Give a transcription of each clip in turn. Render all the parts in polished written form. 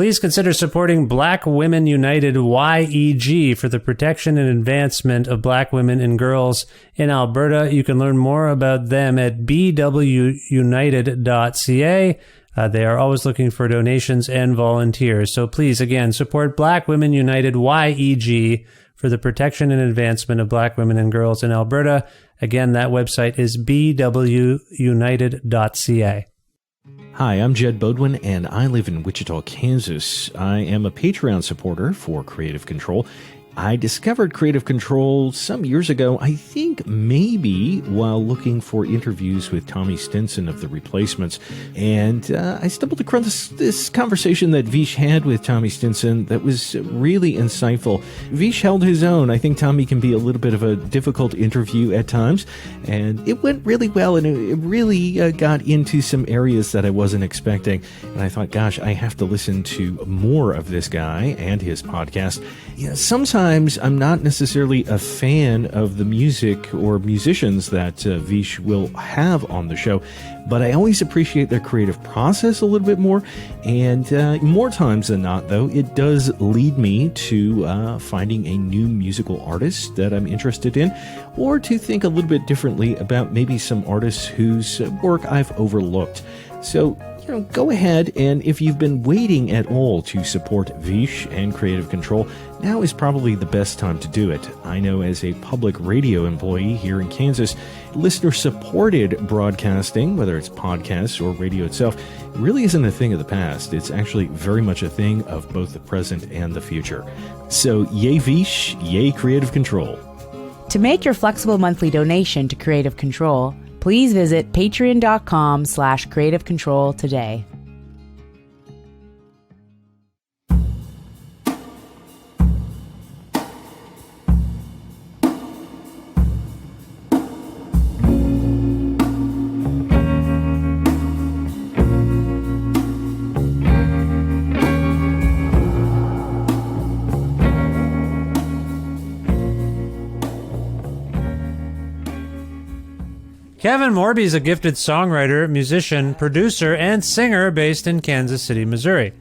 Please consider supporting Black Women United YEG for the protection and advancement of black women and girls in Alberta. You can learn more about them at bwunited.ca. They are always looking for donations and volunteers. So please, again, support Black Women United YEG for the protection and advancement of black women and girls in Alberta. Again, that website is bwunited.ca. Hi, I'm Jed Bodwin, and I live in Wichita, Kansas. I am a Patreon supporter for Creative Control. I discovered Creative Control some years ago, I think maybe while looking for interviews with Tommy Stinson of The Replacements. And I stumbled across this conversation that Vish had with Tommy Stinson that was really insightful. Vish held his own. I think Tommy can be a little bit of a difficult interview at times. And it went really well, and it really got into some areas that I wasn't expecting. And I thought, gosh, I have to listen to more of this guy and his podcast. Sometimes I'm not necessarily a fan of the music or musicians that Vish will have on the show, but I always appreciate their creative process a little bit more. And more times than not, though, it does lead me to finding a new musical artist that I'm interested in, or to think a little bit differently about maybe some artists whose work I've overlooked. So, go ahead, and if you've been waiting at all to support Vish and Creative Control, now is probably the best time to do it. I know as a public radio employee here in Kansas, listener-supported broadcasting, whether it's podcasts or radio itself, really isn't a thing of the past. It's actually very much a thing of both the present and the future. So, yay Vish, yay Creative Control. To make your flexible monthly donation to Creative Control, please visit patreon.com/Creative Control today. Kevin Morby is a gifted songwriter, musician, producer, and singer based in Kansas City, Missouri.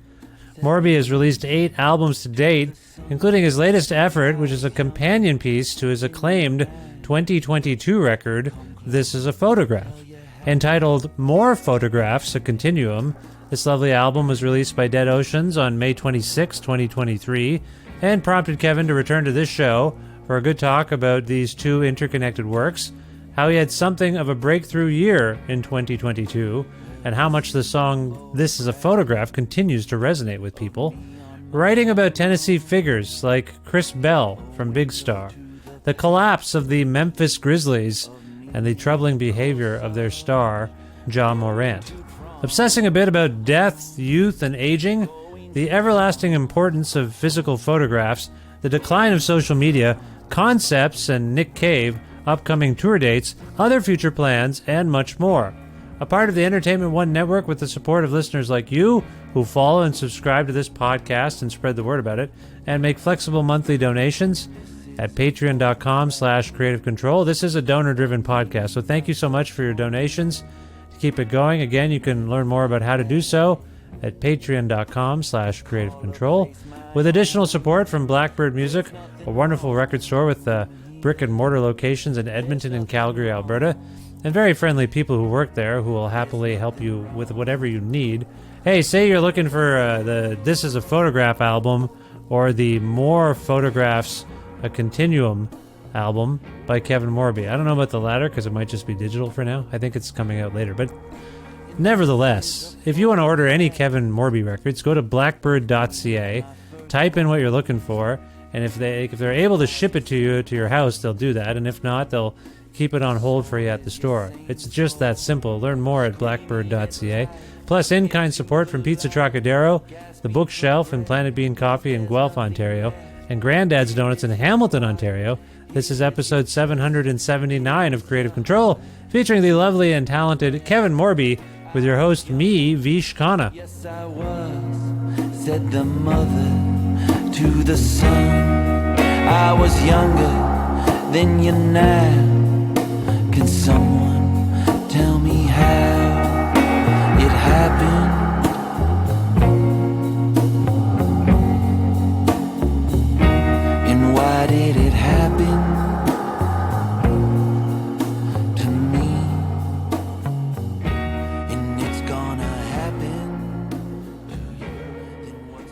Morby has released 8 albums to date, including his latest effort, which is a companion piece to his acclaimed 2022 record, This Is a Photograph. Entitled More Photographs, a Continuum, this lovely album was released by Dead Oceans on May 26, 2023, and prompted Kevin to return to this show for a good talk about these two interconnected works, how he had something of a breakthrough year in 2022, and how much the song This Is a Photograph continues to resonate with people, writing about Tennessee figures like Chris Bell from Big Star, the collapse of the Memphis Grizzlies, and the troubling behavior of their star, Ja Morant. Obsessing a bit about death, youth, and aging, the everlasting importance of physical photographs, the decline of social media, concepts, and Nick Cave, upcoming tour dates, other future plans, and much more. A part of the Entertainment One Network with the support of listeners like you who follow and subscribe to this podcast and spread the word about it, and make flexible monthly donations at patreon.com/Creative Control. This is a donor-driven podcast, so thank you so much for your donations. To keep it going, again, you can learn more about how to do so at patreon.com/Creative Control. With additional support from Blackbird Music, a wonderful record store with brick-and-mortar locations in Edmonton and Calgary, Alberta, and very friendly people who work there who will happily help you with whatever you need. Hey, say you're looking for the This Is a Photograph album or the More Photographs, a Continuum album by Kevin Morby. I don't know about the latter because it might just be digital for now. I think it's coming out later. But nevertheless, if you want to order any Kevin Morby records, go to blackbird.ca, type in what you're looking for, and if they're able to ship it to you to your house, they'll do that. And if not, they'll keep it on hold for you at the store. It's just that simple. Learn more at blackbird.ca. Plus, in-kind support from Pizza Trocadero, The Bookshelf, and Planet Bean Coffee in Guelph, Ontario, and Granddad's Donuts in Hamilton, Ontario. This is episode 779 of Creative Control, featuring the lovely and talented Kevin Morby, with your host, me, Vish Khanna. Yes, I was, said the mother to the son. I was younger than you now. Can someone tell me how it happened?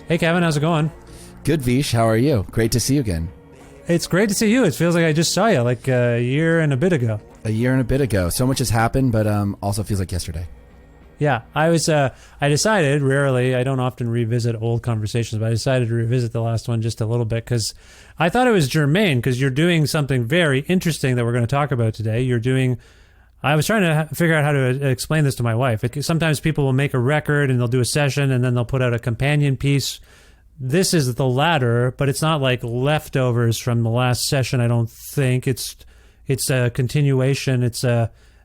Hey, Kevin, how's it going? Good, Vish. How are you? Great to see you again. It's great to see you. It feels like I just saw you like a year and a bit ago. A year and a bit ago. So much has happened, but also feels like yesterday. Yeah, I decided, rarely, I don't often revisit old conversations, but I decided to revisit the last one just a little bit because I thought it was germane because you're doing something very interesting that we're going to talk about today. I was trying to figure out how to explain this to my wife. Sometimes people will make a record and they'll do a session and then they'll put out a companion piece. This is the latter, but it's not like leftovers from the last session, I don't think. It's a continuation.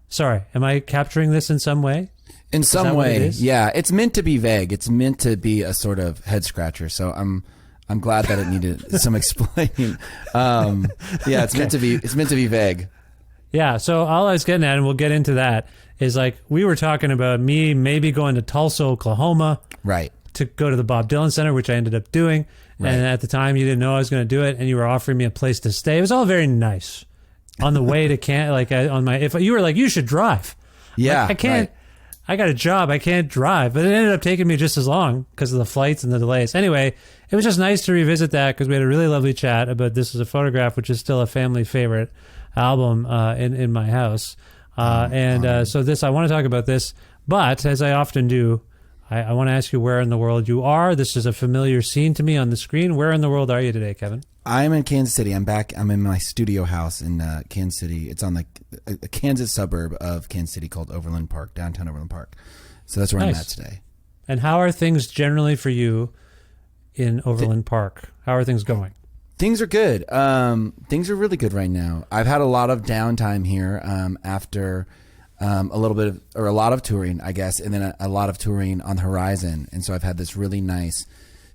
Sorry, am I capturing this in some way? In some way, yeah. It's meant to be vague. It's meant to be a sort of head scratcher. So I'm glad that it needed some explaining. Yeah, it's meant to be vague. Yeah. So all I was getting at, and we'll get into that, is like we were talking about me maybe going to Tulsa, Oklahoma, right, to go to the Bob Dylan Center, which I ended up doing. Right. And at the time, you didn't know I was going to do it, and you were offering me a place to stay. It was all very nice. On the way to if you were like, you should drive. Yeah, like, I can't. Right. I got a job. I can't drive. But it ended up taking me just as long because of the flights and the delays. Anyway, it was just nice to revisit that because we had a really lovely chat about This Is a Photograph, which is still a family favorite album in my house. So I want to talk about this. But as I often do, I want to ask you where in the world you are. This is a familiar scene to me on the screen. Where in the world are you today, Kevin? I'm in Kansas City. I'm back. I'm in my studio house in Kansas City. It's on a Kansas suburb of Kansas City called Overland Park, downtown Overland Park. So that's where I'm at today. And how are things generally for you in Overland Park? How are things going? Things are good. Things are really good right now. I've had a lot of downtime here after a lot of touring, I guess, and then a lot of touring on the horizon. And so I've had this really nice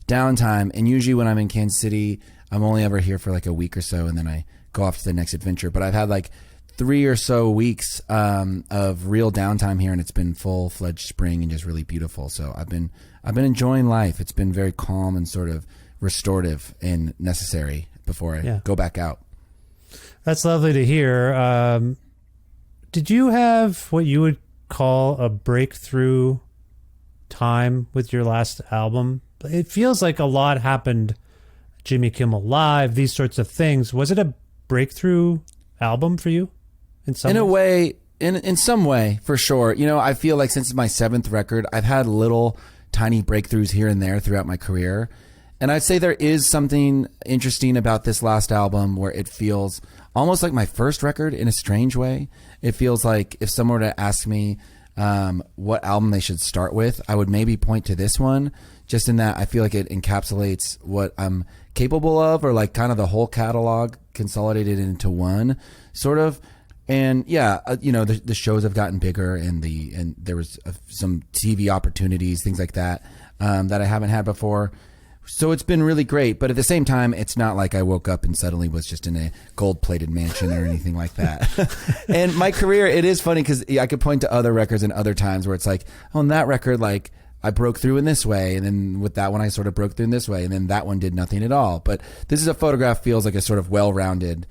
downtime. And usually when I'm in Kansas City, I'm only ever here for like a week or so, and then I go off to the next adventure. But I've had like 3 or so weeks of real downtime here, and it's been full-fledged spring and just really beautiful. So I've been enjoying life. It's been very calm and sort of restorative and necessary before I go back out. That's lovely to hear. Did you have what you would call a breakthrough time with your last album? It feels like a lot happened. Jimmy Kimmel Live, these sorts of things. Was it a breakthrough album for you? In some way, for sure. You know, I feel like since my 7th record, I've had little tiny breakthroughs here and there throughout my career. And I'd say there is something interesting about this last album where it feels almost like my first record in a strange way. It feels like if someone were to ask me what album they should start with, I would maybe point to this one, just in that I feel like it encapsulates what I'm capable of, or like kind of the whole catalog consolidated into one sort of. And the shows have gotten bigger, and there was some TV opportunities, things like that, that I haven't had before. So it's been really great, but at the same time, it's not like I woke up and suddenly was just in a gold-plated mansion or anything like that. And my career, it is funny because I could point to other records and other times where it's like, on that record, like I broke through in this way, and then with that one, I sort of broke through in this way, and then that one did nothing at all. But This Is a Photograph feels like a sort of well-rounded.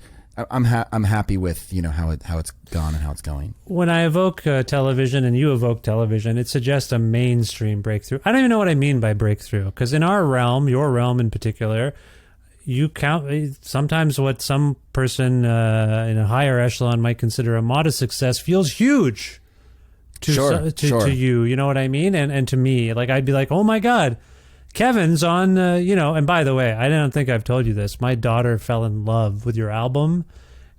I'm happy with how it's gone and how it's going. When I evoke television and you evoke television, it suggests a mainstream breakthrough. I don't even know what I mean by breakthrough, because in our realm, your realm in particular, you count sometimes what some person in a higher echelon might consider a modest success feels huge to you. You know what I mean? And to me, like I'd be like, oh my God. Kevin's on, and by the way, I don't think I've told you this. My daughter fell in love with your album,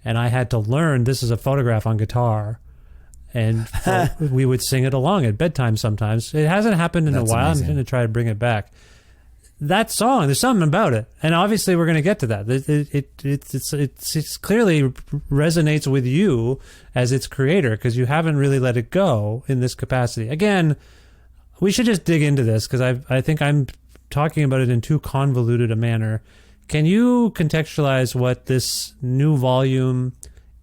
and I had to learn This Is a Photograph on guitar, and we would sing it along at bedtime sometimes. It hasn't happened in a while. Amazing. I'm going to try to bring it back. That song, there's something about it, and obviously we're going to get to that. It clearly resonates with you as its creator, because you haven't really let it go in this capacity. Again, we should just dig into this, because I think I'm talking about it in too convoluted a manner. Can you contextualize what this new volume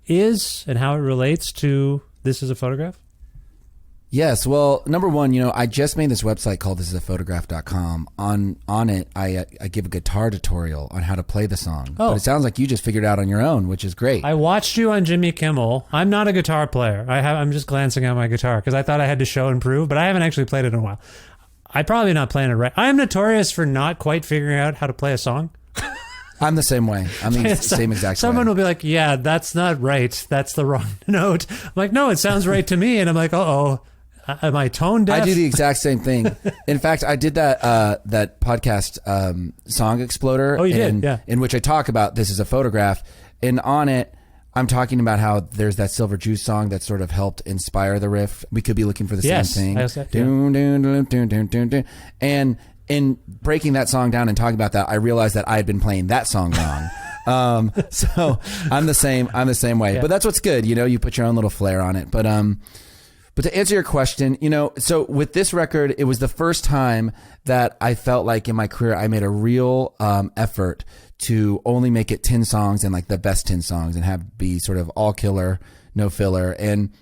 is and how it relates to This Is a Photograph? Yes. Well, number one, I just made this website called thisisaphotograph.com. On it, I give a guitar tutorial on how to play the song. Oh. But it sounds like you just figured it out on your own, which is great. I watched you on Jimmy Kimmel. I'm not a guitar player. I'm just glancing at my guitar because I thought I had to show and prove, but I haven't actually played it in a while. I'm probably not playing it right. I am notorious for not quite figuring out how to play a song. I'm the same way. I'm the same exact Someone way. will be like, yeah, that's not right. That's the wrong note. I'm like, no, it sounds right to me. And I'm like, uh-oh, am I tone deaf? I do the exact same thing. In fact, I did that podcast, Song Exploder. Oh, you did? Yeah. In which I talk about This Is a Photograph. And on it, I'm talking about how there's that Silver Juice song that sort of helped inspire the riff. We could be looking for the same thing. Yes. Dun, dun, dun, dun, dun, dun, dun. And in breaking that song down and talking about that, I realized that I had been playing that song wrong. So I'm the same way. Yeah. But that's what's good. You put your own little flair on it. But to answer your question, so with this record, it was the first time that I felt like in my career I made a real effort to only make it 10 songs and like the best 10 songs and have be sort of all killer, no filler. And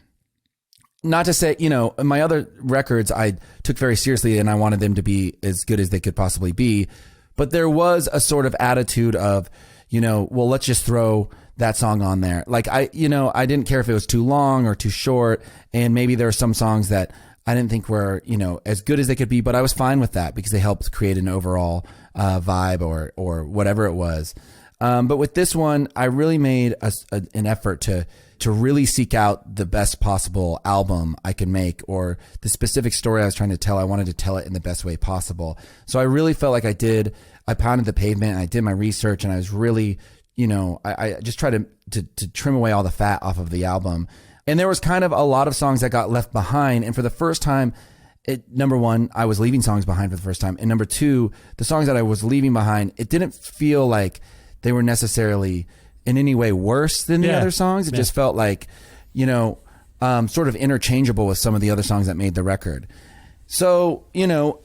not to say, my other records I took very seriously and I wanted them to be as good as they could possibly be. But there was a sort of attitude of, well, let's just throw that song on there. Like I didn't care if it was too long or too short. And maybe there are some songs that I didn't think were, as good as they could be, but I was fine with that because they helped create an overall vibe or whatever it was. But with this one, I really made an effort to really seek out the best possible album I could make, or the specific story I was trying to tell. I wanted to tell it in the best way possible. So I really felt like I pounded the pavement and I did my research and I was really, I just tried to trim away all the fat off of the album. And there was kind of a lot of songs that got left behind. And for the first time, number one, I was leaving songs behind for the first time. And number two, the songs that I was leaving behind, it didn't feel like they were necessarily in any way worse than the other songs. It just felt like, sort of interchangeable with some of the other songs that made the record. So,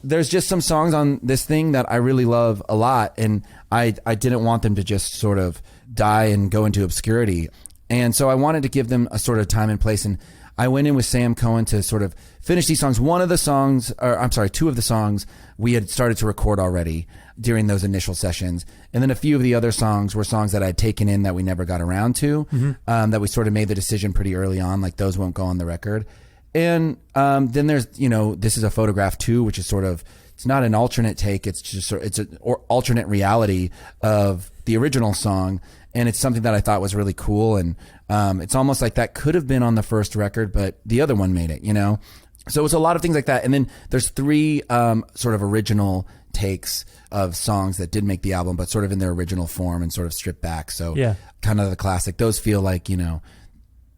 there's just some songs on this thing that I really love a lot. And I didn't want them to just sort of die and go into obscurity. And so I wanted to give them a sort of time and place. And I went in with Sam Cohen to sort of finish these songs. Two of the songs we had started to record already during those initial sessions. And then a few of the other songs were songs that I'd taken in that we never got around to, that we sort of made the decision pretty early on, like those won't go on the record. And then there's, This Is a Photograph too, which is sort of, it's not an alternate take. It's just it's an alternate reality of the original song. And it's something that I thought was really cool. And it's almost like that could have been on the first record, but the other one made it, So it's a lot of things like that. And then there's 3 sort of original takes of songs that did make the album, but sort of in their original form and sort of stripped back. So kind of the classic. Those feel like,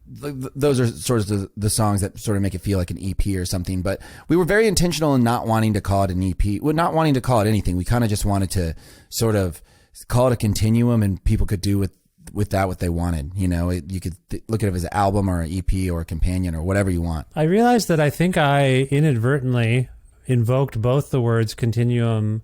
those are sort of the songs that sort of make it feel like an EP or something. But we were very intentional in not wanting to call it an EP. Well, not wanting to call it anything. We kind of just wanted to sort of call it a continuum, and people could do with that what they wanted. You could look at it as an album or an EP or a companion or whatever you want. I realized that I think I inadvertently invoked both the words continuum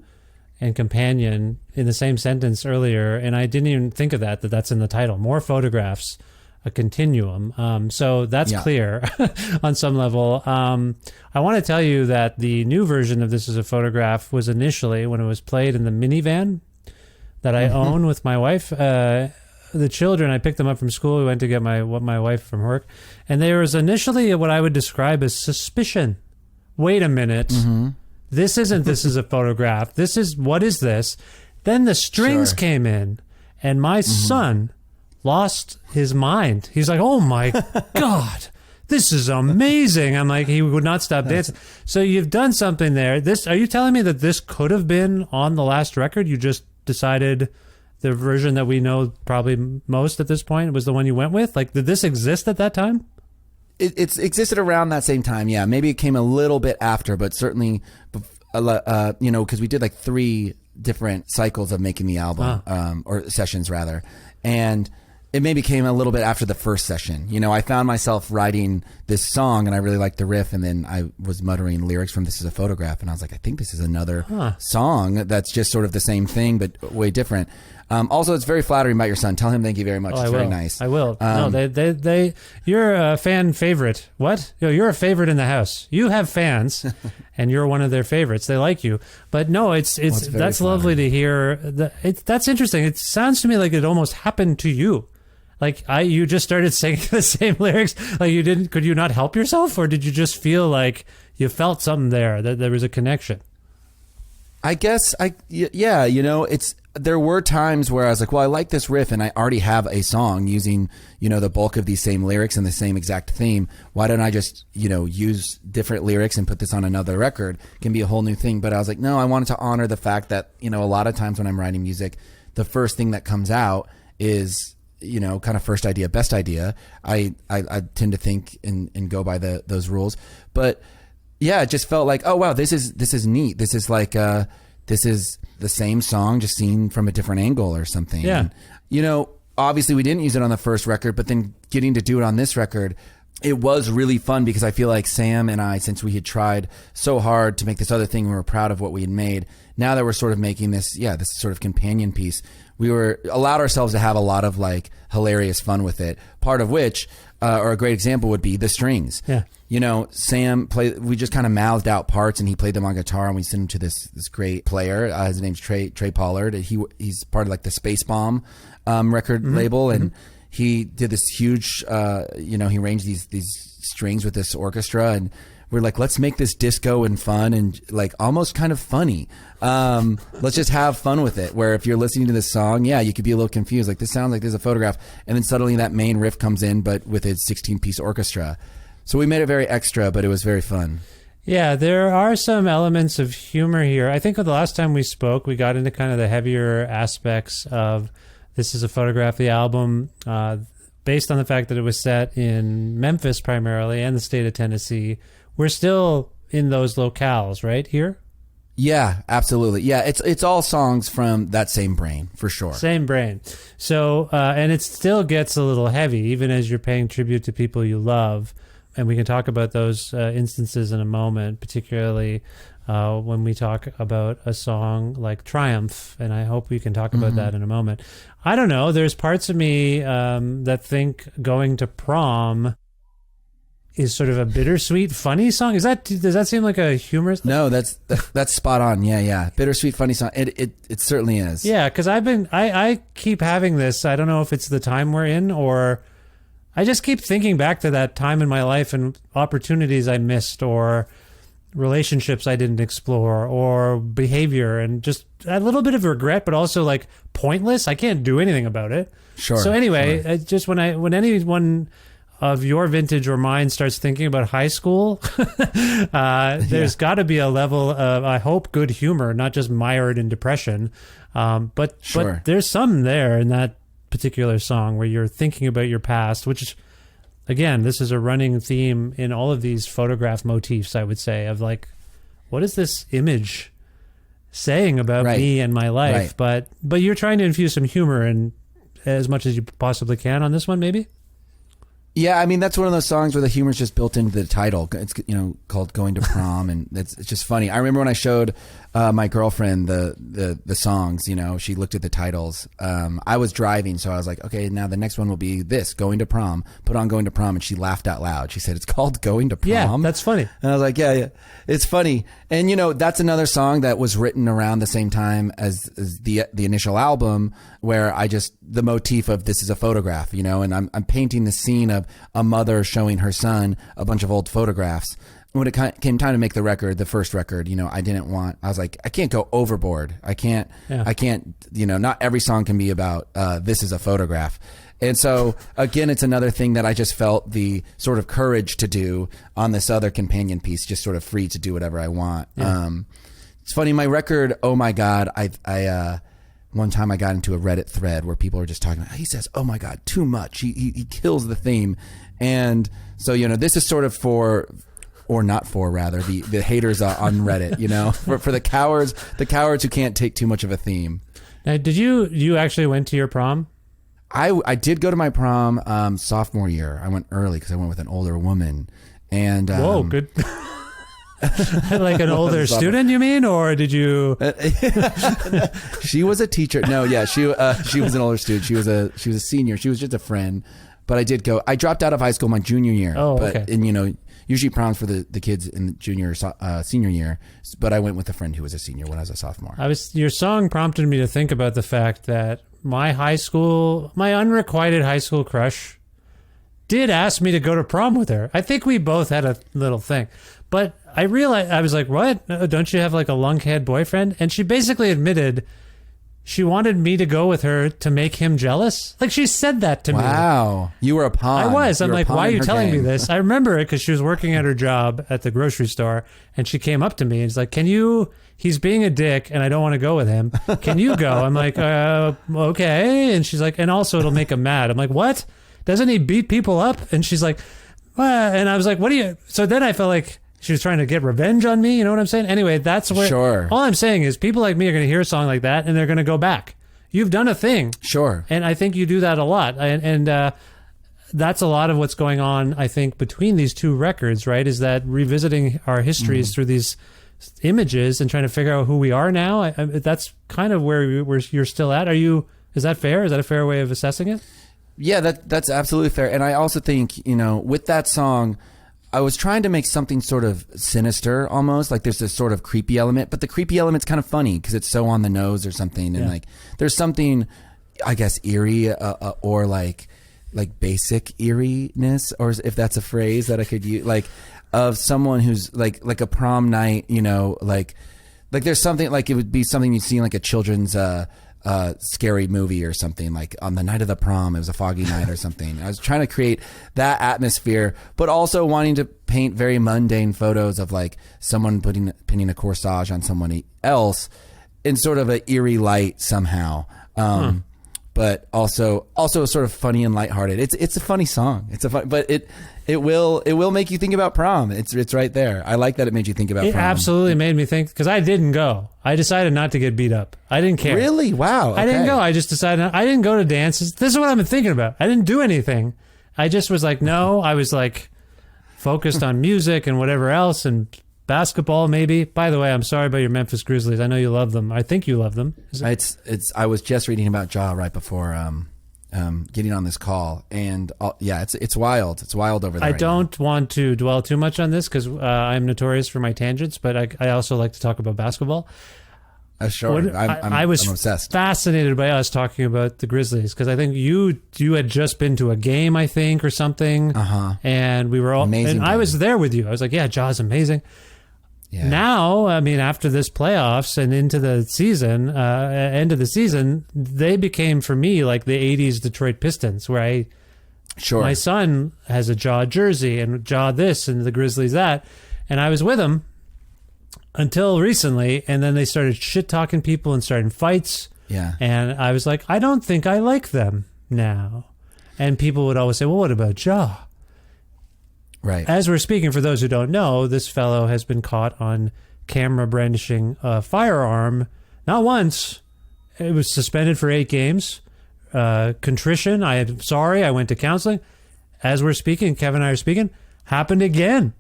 and companion in the same sentence earlier, and I didn't even think of that's in the title. More Photographs, a continuum. So that's clear on some level. I want to tell you that the new version of This Is a Photograph was initially, when it was played in the minivan that I own with my wife, the children, I picked them up from school. We went to get my wife from work. And there was initially what I would describe as suspicion. Wait a minute. This isn't This Is a Photograph. What is this? Then the strings came in, and my son lost his mind. He's like, oh my God, this is amazing. I'm like, he would not stop dancing. So you've done something there. Are you telling me that this could have been on the last record? You just decided the version that we know probably most at this point was the one you went with? Like, did this exist at that time? It's existed around that same time. Yeah. Maybe it came a little bit after, but certainly, because we did like 3 different cycles of making the album, or sessions rather. And it maybe came a little bit after the first session. I found myself writing this song and I really liked the riff, and then I was muttering lyrics from This Is a Photograph, and I was like, I think this is another song that's just sort of the same thing but way different. Also, it's very flattering about your son. Tell him thank you very much. It's very nice. I will. No, you're a fan favorite. What? You're a favorite in the house. You have fans, and you're one of their favorites. They like you. But no, that's lovely to hear. That's interesting. It sounds to me like it almost happened to you. Like you just started singing the same lyrics. Like could you not help yourself, or did you just feel like you felt something there, that there was a connection? I guess yeah, there were times where I was like, well, I like this riff and I already have a song using, the bulk of these same lyrics and the same exact theme. Why don't I just, use different lyrics and put this on another record? It can be a whole new thing. But I was like, no, I wanted to honor the fact that, a lot of times when I'm writing music, the first thing that comes out is, kind of first idea, best idea. I tend to think and go by those rules. But yeah, it just felt like, oh wow, this is neat. This is like, this is the same song just seen from a different angle or something. Yeah. And, obviously we didn't use it on the first record, but then getting to do it on this record, it was really fun because I feel like Sam and I, since we had tried so hard to make this other thing, we were proud of what we had made. Now that we're sort of making this sort of companion piece, we were allowed ourselves to have a lot of like hilarious fun with it. Part of which, or a great example would be the strings. Yeah. Sam we just kind of mouthed out parts and he played them on guitar and we sent him to this great player. His name's Trey Pollard. He's part of like the Space Bomb record label. And he did this huge, he arranged these strings with this orchestra and we're like, let's make this disco and fun and like almost kind of funny. Let's just have fun with it. Where if you're listening to this song, you could be a little confused. Like this sounds like there's a photograph. And then suddenly that main riff comes in, but with its 16-piece orchestra. So we made it very extra, but it was very fun. Yeah, there are some elements of humor here. I think the last time we spoke, we got into kind of the heavier aspects of This Is a Photograph, the album, based on the fact that it was set in Memphis primarily and the state of Tennessee. We're still in those locales, right, here? Yeah, absolutely. Yeah, it's all songs from that same brain, for sure. Same brain. So, and it still gets a little heavy, even as you're paying tribute to people you love. And we can talk about those instances in a moment, particularly when we talk about a song like Triumph. And I hope we can talk about that in a moment. I don't know. There's parts of me that think Going to Prom is sort of a bittersweet, funny song. Does that seem like a humorous? No, that's spot on. Yeah. Bittersweet, funny song. It certainly is. Yeah, because I keep having this. I don't know if it's the time we're in or I just keep thinking back to that time in my life and opportunities I missed or relationships I didn't explore or behavior and just a little bit of regret, but also like pointless. I can't do anything about it. Sure. So anyway, just when anyone of your vintage or mine starts thinking about high school, there's got to be a level of, I hope, good humor, not just mired in depression. But there's some there in that particular song where you're thinking about your past, which, again, this is a running theme in all of these photograph motifs, I would say, of like, what is this image saying about me and my life? But you're trying to infuse some humor in as much as you possibly can on this one, maybe? Yeah, I mean, that's one of those songs where the humor's just built into the title. It's called Going to Prom, and it's just funny. I remember when I showed my girlfriend the songs, she looked at the titles. I was driving, so I was like, okay, now the next one will be this, Going to Prom. Put on Going to Prom, and she laughed out loud. She said, it's called Going to Prom? Yeah, that's funny. And I was like, yeah, it's funny. And, that's another song that was written around the same time as the initial album, where the motif of This Is a Photograph, and I'm painting the scene of a mother showing her son a bunch of old photographs. When it came time to make the first record, I was like, I can't go overboard. I can't, not every song can be about, this is a photograph. And so again, it's another thing that I just felt the sort of courage to do on this other companion piece, just sort of free to do whatever I want. Yeah. It's funny, my record, oh my God, I one time I got into a Reddit thread where people were just talking about, he says, oh my God, too much. He kills the theme. And so, this is sort of for, or not for rather, the haters on Reddit, for the cowards who can't take too much of a theme. Now, did you actually went to your prom? I did go to my prom sophomore year. I went early because I went with an older woman. And whoa, good. Like an older student, you mean, or did you? She was a teacher. No, yeah, she was an older student. She was a senior. She was just a friend. But I did go. I dropped out of high school my junior year. Oh, but, okay. And usually proms for the kids in the junior or senior year. But I went with a friend who was a senior when I was a sophomore. Your song prompted me to think about the fact that my unrequited high school crush did ask me to go to prom with her. I think we both had a little thing. But I realized, I was like, what? Don't you have like a lunkhead boyfriend? And she basically admitted she wanted me to go with her to make him jealous. Like, she said that to me. Wow. You were a pawn. I was. I'm You were a like, pawn why are in you her telling me game. this? I remember it because she was working at her job at the grocery store, and she came up to me and she's like, he's being a dick and I don't want to go with him. Can you go? I'm like, okay. And she's like, and also it'll make him mad. I'm like, what? Doesn't he beat people up? And she's like, well, and I was like, what do you? So then I felt like she was trying to get revenge on me. You know what I'm saying? Anyway, that's where. Sure. All I'm saying is people like me are going to hear a song like that and they're going to go back. You've done a thing. Sure. And I think you do that a lot. And that's a lot of what's going on, I think, between these two records, right? Is that revisiting our histories through these images and trying to figure out who we are now. That's kind of where you're still at. Is that fair? Is that a fair way of assessing it? Yeah, that's absolutely fair. And I also think, with that song, I was trying to make something sort of sinister almost, like there's this sort of creepy element, but the creepy element's kind of funny because it's so on the nose or something. And like, there's something, I guess, eerie or like basic eeriness, or if that's a phrase that I could use, like of someone who's like a prom night, like there's something like it would be something you'd see in like a children's, scary movie or something, like on the night of the prom, it was a foggy night or something. I was trying to create that atmosphere, but also wanting to paint very mundane photos of like someone pinning a corsage on someone else in sort of an eerie light somehow. But also sort of funny and lighthearted. It's a funny song. But it will make you think about prom. It's right there. I like that it made you think about It prom. absolutely made me think, because I didn't go. I decided not to get beat up. I didn't care. Really? Wow. I didn't okay. go. I just decided I didn't go to dances. This is what I've been thinking about. I didn't do anything. I just was like, no. I was like focused on music and whatever else and basketball maybe. By the way, I'm sorry about your Memphis Grizzlies. I know you love them. I think you love them. I was just reading about Ja right before getting on this call, and it's wild. It's wild over there. I right don't want to dwell too much on this because I'm notorious for my tangents, but I also like to talk about basketball. now. Sure. I was I'm obsessed. fascinated by us talking about the Grizzlies because I think you had just been to a game, I think, or something, and we were all Amazing and I game. was there with you. I was like, yeah, Ja's amazing. Yeah. Now, I mean, after this playoffs and into the season, end of the season, they became for me like the '80s Detroit Pistons, where Sure. my son has a Ja jersey and Ja this and the Grizzlies that, and I was with him until recently, and then they started shit talking people and starting fights. Yeah. And I was like, I don't think I like them now. And people would always say, well, what about Ja? Right. As we're speaking, for those who don't know, this fellow has been caught on camera brandishing a firearm. Not once. It was suspended for 8 games. Contrition. I'm sorry. I went to counseling. As we're speaking, Kevin and I are speaking, happened again.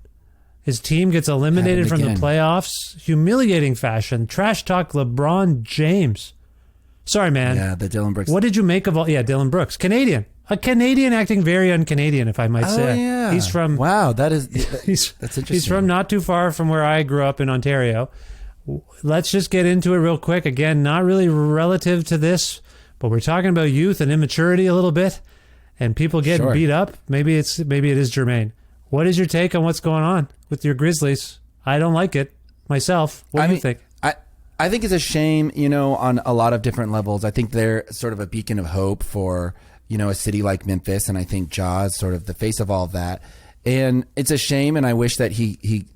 His team gets eliminated from the again. playoffs. Humiliating fashion. Trash talk LeBron James. Sorry, man. Yeah, the Dylan Brooks. What did you make of all... Yeah, Dylan Brooks. Canadian. A Canadian acting very un-Canadian, if I might say. Oh, yeah. He's from... Wow, that's He's interesting. He's from not too far from where I grew up in Ontario. Let's just get into it real quick. Again, not really relative to this, but we're talking about youth and immaturity a little bit, and people getting Sure. beat up. Maybe it is germane. What is your take on what's going on with your Grizzlies? I don't like it myself. What do you think? I think it's a shame, on a lot of different levels. I think they're sort of a beacon of hope for, a city like Memphis, and I think Ja is sort of the face of all of that. And it's a shame, and I wish that he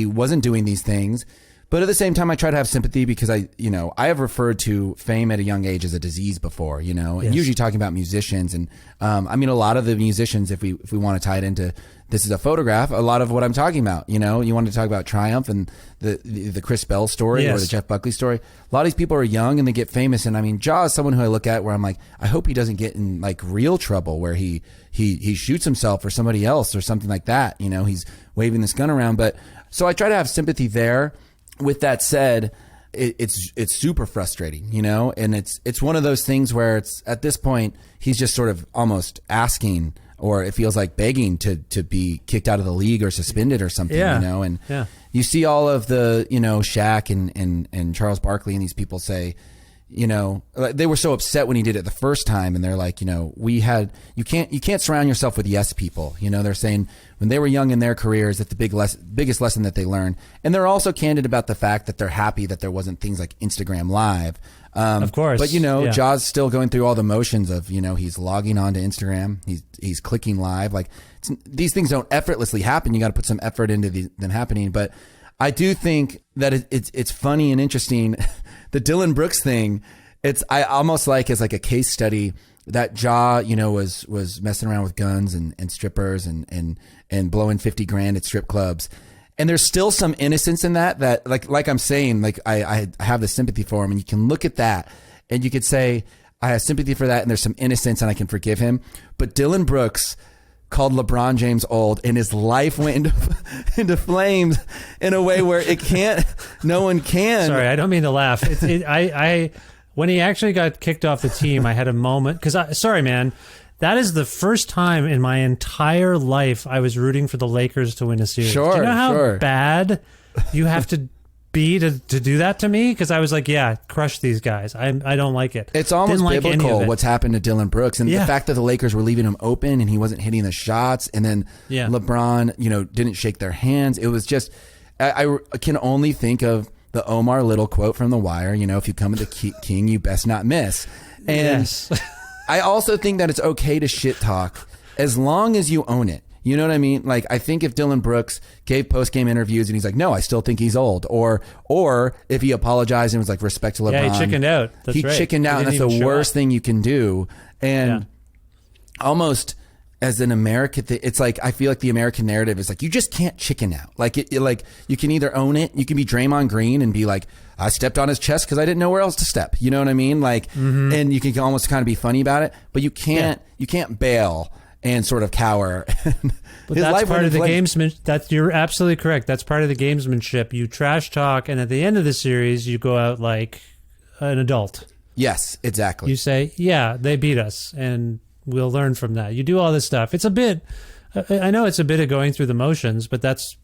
wasn't doing these things. But at the same time, I try to have sympathy because I have referred to fame at a young age as a disease before, and Yes. usually talking about musicians. And a lot of the musicians, if we want to tie it into this is a photograph, a lot of what I'm talking about, you want to talk about Triumph and the Chris Bell story or Yes. the Jeff Buckley story. A lot of these people are young and they get famous. And Ja is someone who I look at where I'm like, I hope he doesn't get in like real trouble where he shoots himself or somebody else or something like that. He's waving this gun around. But so I try to have sympathy there. With that said, it's super frustrating, and it's one of those things where it's at this point he's just sort of almost asking, or it feels like begging to be kicked out of the league or suspended or something, and you see all of the Shaq and Charles Barkley and these people say, you know, like, they were so upset when he did it the first time, and they're like, you know, you can't surround yourself with yes people. You know, they're saying when they were young in their careers, that's the biggest lesson that they learned. And they're also candid about the fact that they're happy that there wasn't things like Instagram Live. Of course. But, you know, yeah. Ja's still going through all the motions of, you know, he's logging on to Instagram. He's clicking live. Like, these things don't effortlessly happen. You got to put some effort into them happening. But I do think that it's funny and interesting. The Dylan Brooks thing, I almost like as like a case study that Ja, you know, was messing around with guns and strippers and blowing 50 grand at strip clubs. And there's still some innocence in that like I'm saying, like I have the sympathy for him, and you can look at that and you could say, I have sympathy for that, and there's some innocence and I can forgive him. But Dylan Brooks called LeBron James old, and his life went into flames in a way where no one can. Sorry, I don't mean to laugh. When he actually got kicked off the team, I had a moment, sorry, man. That is the first time in my entire life I was rooting for the Lakers to win a series. Sure, do you know how bad you have to be to do that to me? Because I was like, yeah, crush these guys. I don't like it. It's almost like biblical what's happened to Dylan Brooks, and the fact that the Lakers were leaving him open and he wasn't hitting the shots, and then LeBron, you know, didn't shake their hands. It was just, I can only think of the Omar Little quote from The Wire. You know, if you come at the king, you best not miss. And yes. I also think that it's okay to shit talk as long as you own it. You know what I mean? Like, I think if Dylan Brooks gave post-game interviews and he's like, no, I still think he's old. Or if he apologized and was like, respect to LeBron. Yeah, he chickened out. He chickened out, and that's the worst thing you can do. And almost as an American, it's like, I feel like the American narrative is like, you just can't chicken out. Like, like you can either own it, you can be Draymond Green and be like, I stepped on his chest because I didn't know where else to step. You know what I mean? Like, and you can almost kind of be funny about it, but you can't bail and sort of cower. But that's part of the gamesmanship. You're absolutely correct. That's part of the gamesmanship. You trash talk, and at the end of the series, you go out like an adult. Yes, exactly. You say, yeah, they beat us, and we'll learn from that. You do all this stuff. It's a bit, I know it's a bit of going through the motions, but that's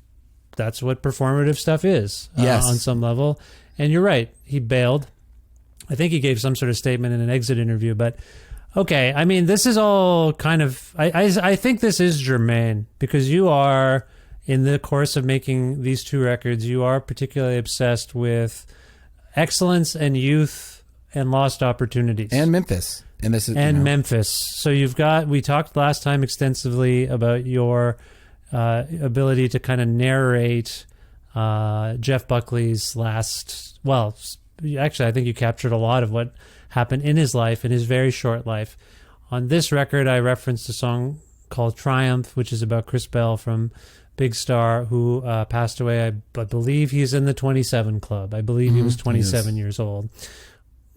what performative stuff is on some level. And you're right. He bailed. I think he gave some sort of statement in an exit interview, but okay. I mean, this is all kind of, I think this is germane because you are, in the course of making these two records, you are particularly obsessed with excellence and youth and lost opportunities. And Memphis. And Memphis. So we talked last time extensively about your ability to kind of narrate Jeff Buckley's actually, I think you captured a lot of what happened in his life, in his very short life. On this record, I referenced a song called Triumph, which is about Chris Bell from Big Star, who passed away. I believe he's in the 27 Club. I believe he was 27 years old.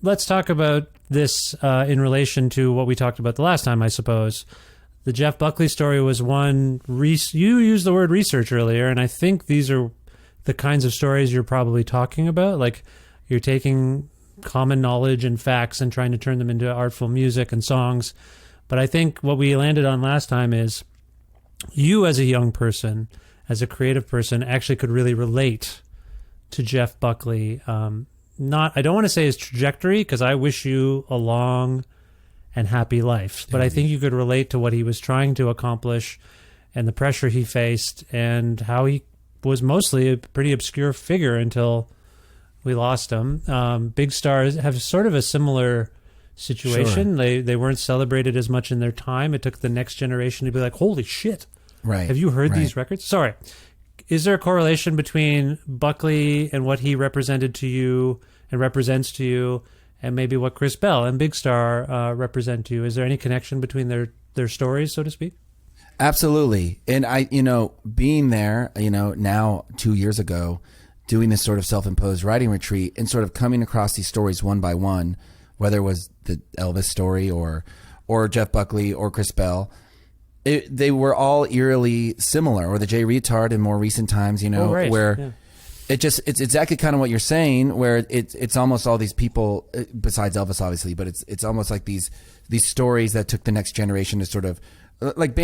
Let's talk about this in relation to what we talked about the last time, I suppose. The Jeff Buckley story was one. You used the word research earlier, and I think these are the kinds of stories you're probably talking about. Like, you're taking common knowledge and facts and trying to turn them into artful music and songs. But I think what we landed on last time is you as a young person, as a creative person, actually could really relate to Jeff Buckley. I don't want to say his trajectory, because I wish you a long and happy life, but I think you could relate to what he was trying to accomplish and the pressure he faced and how he was mostly a pretty obscure figure until we lost him. Big Stars have sort of a similar situation. Sure. They weren't celebrated as much in their time. It took the next generation to be like, holy shit. Right. Have you heard these records? Sorry. Is there a correlation between Buckley and what he represented to you and represents to you, and maybe what Chris Bell and Big Star represent to you? Is there any connection between their stories, so to speak? Absolutely. And I, being there, now 2 years ago, doing this sort of self-imposed writing retreat and sort of coming across these stories one by one, whether it was the Elvis story or Jeff Buckley or Chris Bell, they were all eerily similar, or the Jay Retard in more recent times, where it's exactly kind of what you're saying, where it's almost all these people, besides Elvis obviously, but it's almost like these stories that took the next generation to sort of like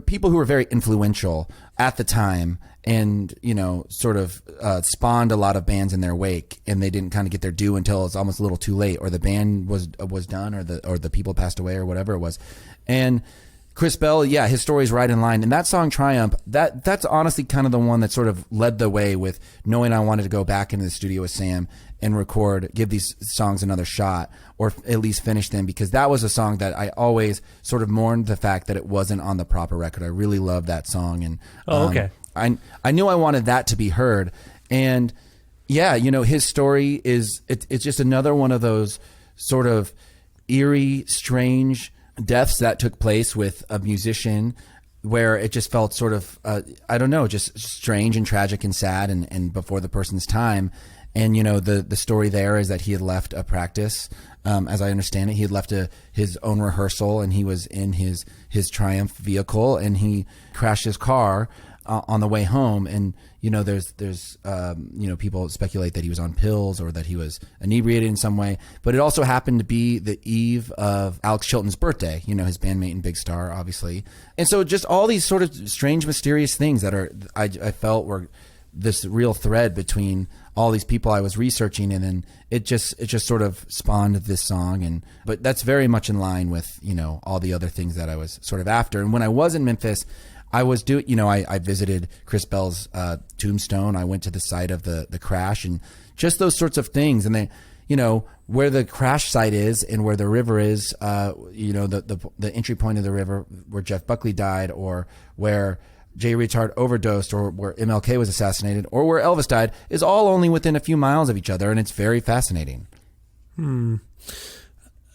people who were very influential at the time, and sort of spawned a lot of bands in their wake, and they didn't kind of get their due until it's almost a little too late, or the band was done, or the people passed away, or whatever it was. And Chris Bell, yeah, his story's right in line. And that song Triumph, that's honestly kind of the one that sort of led the way with knowing I wanted to go back into the studio with Sam and give these songs another shot, or at least finish them, because that was a song that I always sort of mourned the fact that it wasn't on the proper record. I really loved that song. And okay. I knew I wanted that to be heard. And yeah, his story it's just another one of those sort of eerie, strange deaths that took place with a musician, where it just felt sort of I don't know, just strange and tragic and sad, and before the person's time. And the story there is that he had left a practice, as I understand it. He had left his own rehearsal, and he was in his Triumph vehicle, and he crashed his car on the way home. And there's people speculate that he was on pills, or that he was inebriated in some way. But it also happened to be the eve of Alex Chilton's birthday, his bandmate and big star, obviously. And so just all these sort of strange, mysterious things that I felt were this real thread between all these people I was researching, and then it just sort of spawned this song. But that's very much in line with all the other things that I was sort of after. And when I was in Memphis, I was I visited Chris Bell's tombstone. I went to the site of the crash, and just those sorts of things. And they, where the crash site is and where the river is, the entry point of the river where Jeff Buckley died, or where Jay Reatard overdosed, or where MLK was assassinated, or where Elvis died, is all only within a few miles of each other, and it's very fascinating.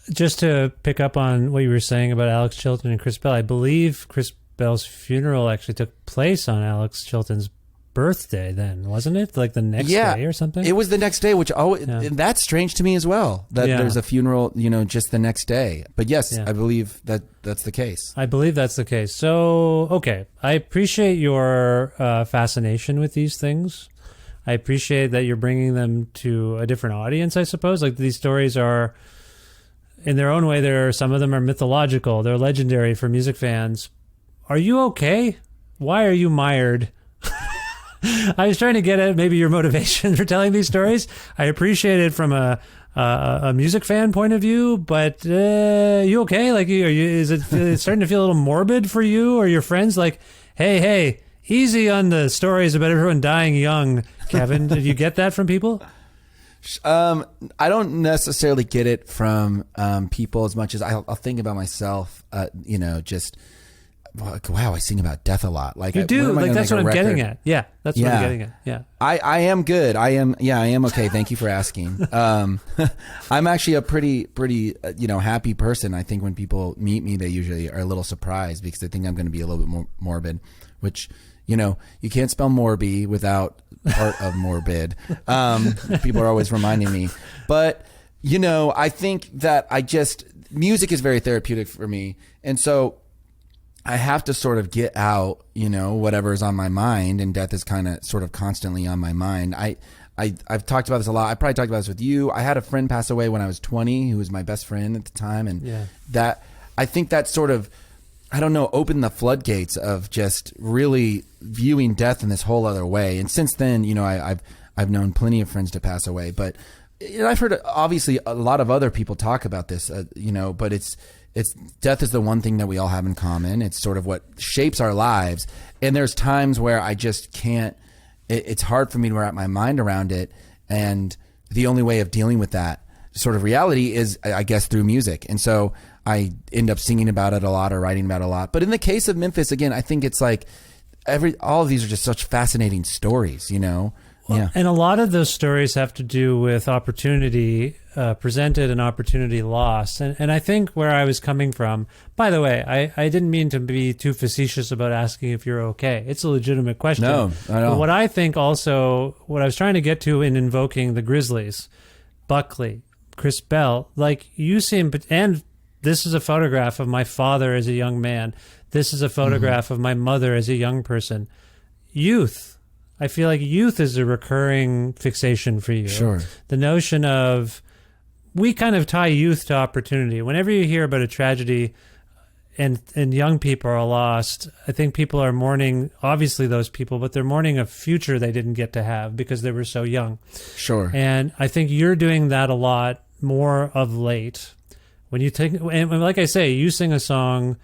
Just to pick up on what you were saying about Alex Chilton and Chris Bell, I believe Chris Bell's funeral actually took place on Alex Chilton's birthday then, wasn't it? Like the next day or something? It was the next day, which that's strange to me as well, that there's a funeral, just the next day. But yes, I believe that's the case. I believe that's the case. So, okay. I appreciate your fascination with these things. I appreciate that you're bringing them to a different audience, I suppose. Like, these stories are, in their own way, some of them are mythological. They're legendary for music fans. Are you okay? Why are you mired? I was trying to get at maybe your motivation for telling these stories. I appreciate it from a music fan point of view, but you okay? Like, is it starting to feel a little morbid for you or your friends? Like, hey, easy on the stories about everyone dying young, Kevin. Did you get that from people? I don't necessarily get it from people as much as I'll think about myself. Just. Wow, I sing about death a lot. Like, you do. Like, that's what I'm getting at. Yeah, that's what I'm getting at. Yeah, I am good. I am okay. Thank you for asking. I'm actually a pretty happy person. I think when people meet me, they usually are a little surprised because they think I'm going to be a little bit more morbid, which you can't spell Morby without part of morbid. People are always reminding me, but I think that music is very therapeutic for me, and so I have to sort of get out, whatever is on my mind, and death is kind of sort of constantly on my mind. I've talked about this a lot. I probably talked about this with you. I had a friend pass away when I was 20, who was my best friend at the time, and that, I think that sort of, I don't know, opened the floodgates of just really viewing death in this whole other way. And since then, I've known plenty of friends to pass away, but I've heard obviously a lot of other people talk about this, but it's death is the one thing that we all have in common. It's sort of what shapes our lives. And there's times where I just can't, it's hard for me to wrap my mind around it. And the only way of dealing with that sort of reality is, I guess, through music. And so I end up singing about it a lot or writing about it a lot. But in the case of Memphis, again, I think it's like all of these are just such fascinating stories, Well, and a lot of those stories have to do with opportunity presented and opportunity lost. And I think where I was coming from, by the way, I didn't mean to be too facetious about asking if you're okay. It's a legitimate question. No, I don't. But what I think also, what I was trying to get to in invoking the Grizzlies, Buckley, Chris Bell, like you seem, and this is a photograph of my father as a young man. This is a photograph of my mother as a young person. Youth. I feel like youth is a recurring fixation for you. Sure. The notion of, we kind of tie youth to opportunity. Whenever you hear about a tragedy, and young people are lost. I think people are mourning, obviously, those people, but they're mourning a future they didn't get to have because they were so young. Sure. And I think you're doing that a lot more of late. When you take, and like I say, you sing a song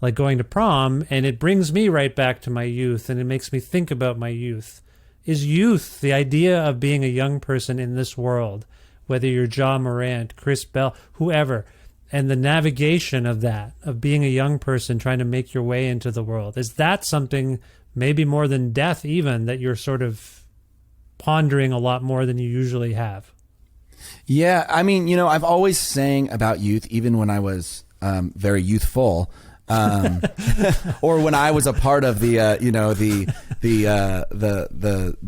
like Going to Prom, and it brings me right back to my youth, and it makes me think about my youth. Is youth, the idea of being a young person in this world, whether you're John Morant, Chris Bell, whoever, and the navigation of that, of being a young person trying to make your way into the world, is that something maybe more than death even that you're sort of pondering a lot more than you usually have? Yeah, I mean, I've always sang about youth, even when I was very youthful, or when I was a part of the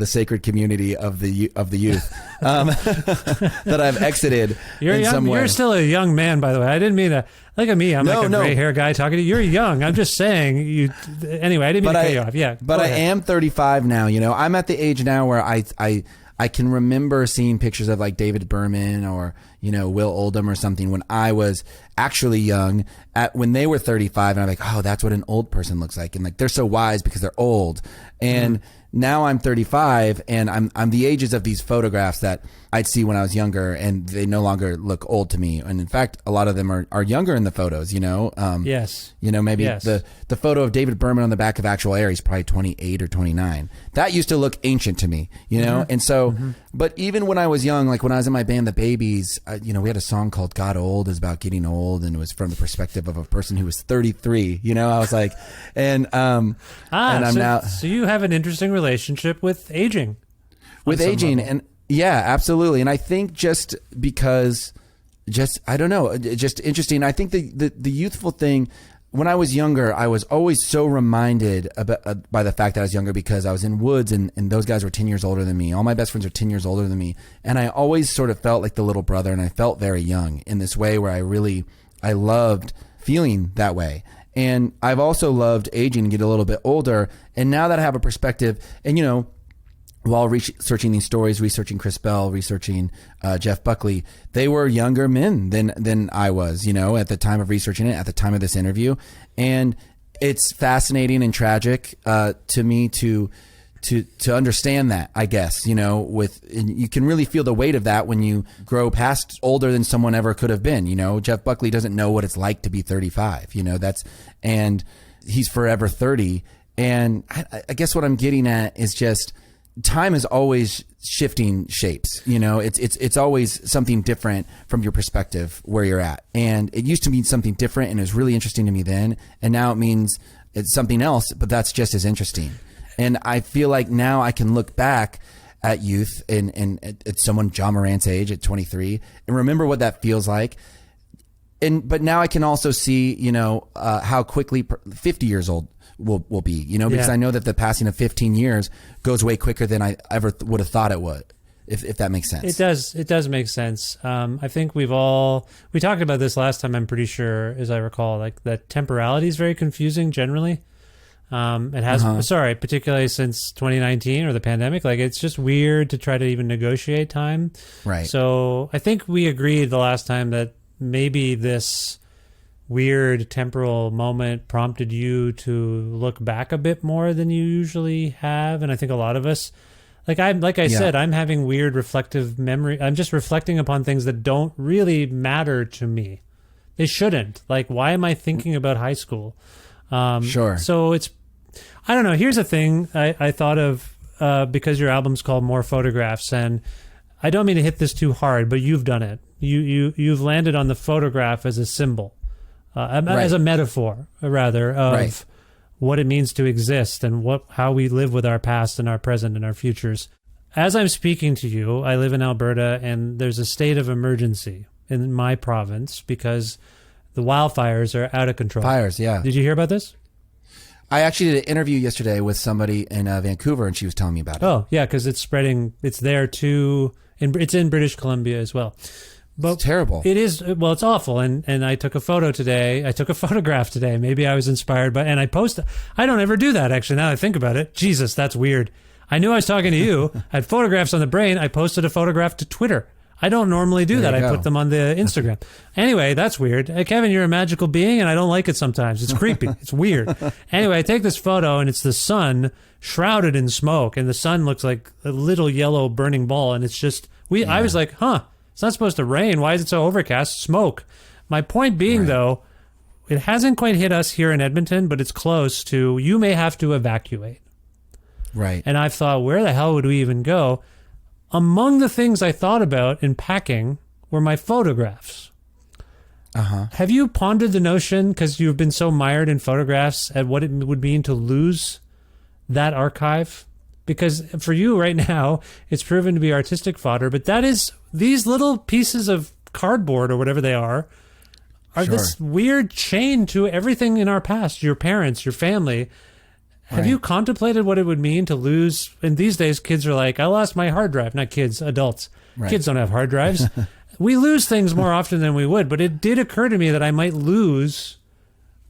sacred community of the youth that I've exited in some way. You're still a young man, by the way. I didn't mean to. Look at me. I'm like a gray hair guy talking to you. You're young. I'm just saying. Anyway, I didn't mean to cut you off. Yeah, but I am 35 now. I'm at the age now where I can remember seeing pictures of like David Berman or, Will Oldham or something when I was actually young when they were 35, and I'm like, oh, that's what an old person looks like. And like, they're so wise because they're old. And now I'm 35 and I'm the ages of these photographs that I'd see when I was younger, and they no longer look old to me. And in fact, a lot of them are younger in the photos, Yes. Maybe Yes. the photo of David Berman on the back of Actual Air, he's probably 28 or 29. That used to look ancient to me, And so, but even when I was young, like when I was in my band, The Babies, we had a song called God Old. It was about getting old, and it was from the perspective of a person who was 33, I was like, and I'm now. So you have an interesting relationship with aging. With aging, and yeah, absolutely. And I think just because, I don't know, just interesting. I think the youthful thing, when I was younger, I was always so reminded by the fact that I was younger because I was in Woods and those guys were 10 years older than me. All my best friends are 10 years older than me. And I always sort of felt like the little brother, and I felt very young in this way where I loved feeling that way. And I've also loved aging and get a little bit older. And now that I have a perspective, and while researching these stories, researching Chris Bell, researching Jeff Buckley, they were younger men than I was, at the time of researching it, at the time of this interview. And it's fascinating and tragic to me to understand that, I guess, and you can really feel the weight of that when you grow past older than someone ever could have been. Jeff Buckley doesn't know what it's like to be 35, and he's forever 30. And I guess what I'm getting at is just, time is always shifting shapes. It's always something different from your perspective where you're at. And it used to mean something different, and it was really interesting to me then. And now it means it's something else, but that's just as interesting. And I feel like now I can look back at youth and at someone John Morant's age at 23 and remember what that feels like. But now I can also see, how quickly 50 years old will be, because I know that the passing of 15 years goes way quicker than I ever would have thought it would, if that makes sense. It does make sense. I think we talked about this last time, I'm pretty sure, as I recall, like that temporality is very confusing generally. It has, particularly since 2019 or the pandemic, like it's just weird to try to even negotiate time. Right. So I think we agreed the last time that maybe this weird temporal moment prompted you to look back a bit more than you usually have. And I think a lot of us, I said, I'm having weird reflective memory. I'm just reflecting upon things that don't really matter to me. They shouldn't. Like, why am I thinking about high school? Sure. So I don't know. Here's a thing I thought of, because your album's called More Photographs, and I don't mean to hit this too hard, but you've done it. You've landed on the photograph as a symbol. As a metaphor, rather, of what it means to exist and how we live with our past and our present and our futures. As I'm speaking to you, I live in Alberta, and there's a state of emergency in my province because the wildfires are out of control. Fires, yeah. Did you hear about this? I actually did an interview yesterday with somebody in Vancouver, and she was telling me about it. Oh, yeah, because it's spreading. It's there too. It's in British Columbia as well. But it's terrible. It is. Well, it's awful. And I took a photo today. I took a photograph today. Maybe I was inspired by, and I posted. I don't ever do that, actually, now that I think about it. Jesus, that's weird. I knew I was talking to you. I had photographs on the brain. I posted a photograph to Twitter. I don't normally do that. you I go. put them on the Instagram. Anyway, that's weird. Kevin, you're a magical being, and I don't like it sometimes. It's creepy. It's weird. Anyway, I take this photo, and it's the sun shrouded in smoke, and the sun looks like a little yellow burning ball, and it's just I was like, it's not supposed to rain. Why is it so overcast? Smoke. My point being, though, it hasn't quite hit us here in Edmonton, but it's close to you may have to evacuate. Right. And I've thought, where the hell would we even go? Among the things I thought about in packing were my photographs. Have you pondered the notion, because you've been so mired in photographs, at what it would mean to lose that archive? Because for you right now, it's proven to be artistic fodder, but that is, these little pieces of cardboard or whatever they are this weird chain to everything in our past, your parents, your family. Have you contemplated what it would mean to lose? And these days, kids are like, I lost my hard drive. Not kids, adults. Right. Kids don't have hard drives. We lose things more often than we would, but it did occur to me that I might lose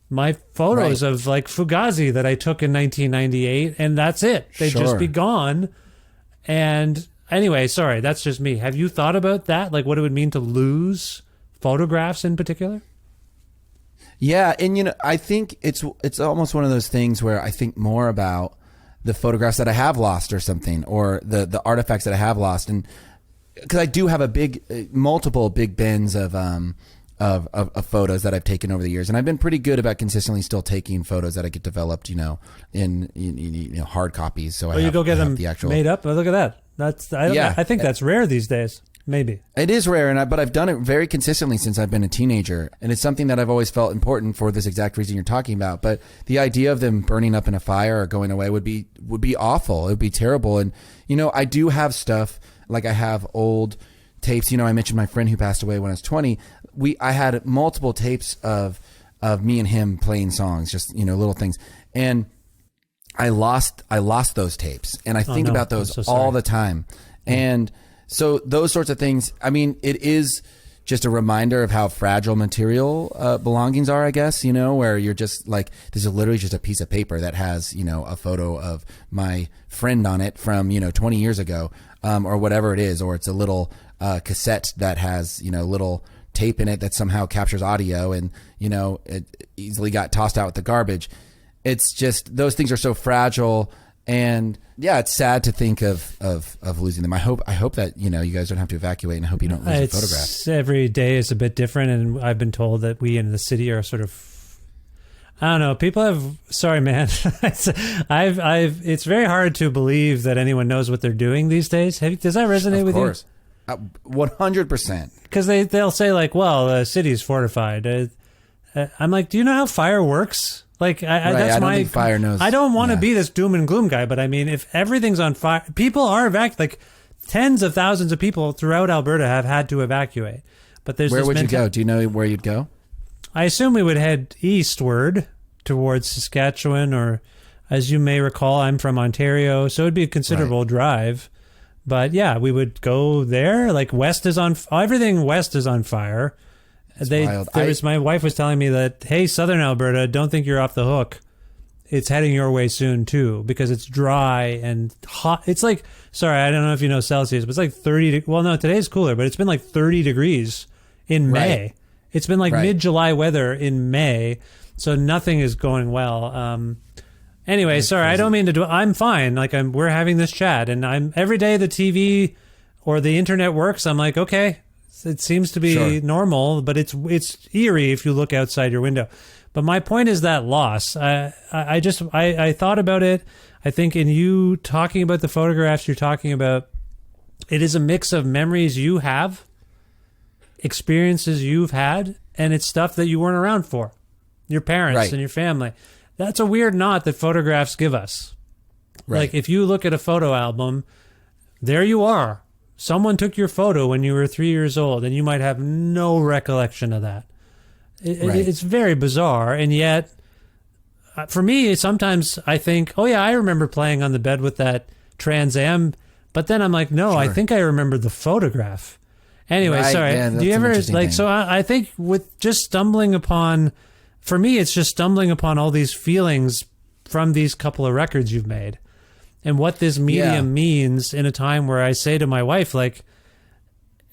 my photos of like Fugazi that I took in 1998, and that's it. They'd just be gone. And anyway, sorry, that's just me. Have you thought about that? Like what it would mean to lose photographs in particular? Yeah, and I think it's almost one of those things where I think more about the photographs that I have lost or something, or the artifacts that I have lost, and because I do have multiple big bins of photos that I've taken over the years, and I've been pretty good about consistently still taking photos that I get developed, in hard copies. So you go get them made up. Oh, look at that. I think that's rare these days. Maybe it is rare, but I've done it very consistently since I've been a teenager, and it's something that I've always felt important for this exact reason you're talking about. But the idea of them burning up in a fire or going away would be awful. It would be terrible. And I do have stuff, like I have old tapes. I mentioned my friend who passed away when I was 20. I had multiple tapes of me and him playing songs, just little things, and I lost those tapes, and I think about those all the time, and. So those sorts of things, I mean, it is just a reminder of how fragile material belongings are, I guess, where you're just like, this is literally just a piece of paper that has, a photo of my friend on it from, 20 years ago, or whatever it is, or it's a little cassette that has, little tape in it that somehow captures audio and, it easily got tossed out with the garbage. It's just, those things are so fragile. And yeah, it's sad to think of losing them. I hope that you guys don't have to evacuate, and I hope you don't lose your photographs. Every day is a bit different, and I've been told that we in the city are sort of, I don't know. People have, sorry, man. It's very hard to believe that anyone knows what they're doing these days. Does that resonate with you? Of course, 100%. Because they'll say like, well, the city's fortified. I'm like, do you know how fire works? Like, that's I don't think fire knows. I don't want to be this doom and gloom guy, but I mean, if everything's on fire, people are like tens of thousands of people throughout Alberta have had to evacuate. But where would you go? Do you know where you'd go? I assume we would head eastward towards Saskatchewan, or as you may recall, I'm from Ontario, so it'd be a considerable drive. But yeah, we would go there. Like everything west is on fire. My wife was telling me that, hey, Southern Alberta, don't think you're off the hook. It's heading your way soon too, because it's dry and hot. It's like, sorry, I don't know if you know Celsius, but it's like 30. Well, no, today's cooler, but it's been like 30 degrees in May. Right. It's been like mid-July weather in May, so nothing is going well. Anyway, that's sorry, crazy. I don't mean to do. I'm fine. Like we're having this chat, and every day the TV or the internet works. I'm like, okay. It seems to be normal, but it's eerie if you look outside your window. But my point is that loss. I thought about it. I think in you talking about the photographs you're talking about, it is a mix of memories you have, experiences you've had, and it's stuff that you weren't around for. Your parents and your family. That's a weird knot that photographs give us. Right. Like if you look at a photo album, there you are. Someone took your photo when you were 3 years old, and you might have no recollection of that. It's very bizarre, and yet, for me, sometimes I think, oh yeah, I remember playing on the bed with that Trans Am, but then I'm like, no, I think I remember the photograph. Anyway, sorry. Yeah, do you ever like? Thing. So I think with just stumbling upon, for me, it's just stumbling upon all these feelings from these couple of records you've made. And what this medium means in a time where I say to my wife, like,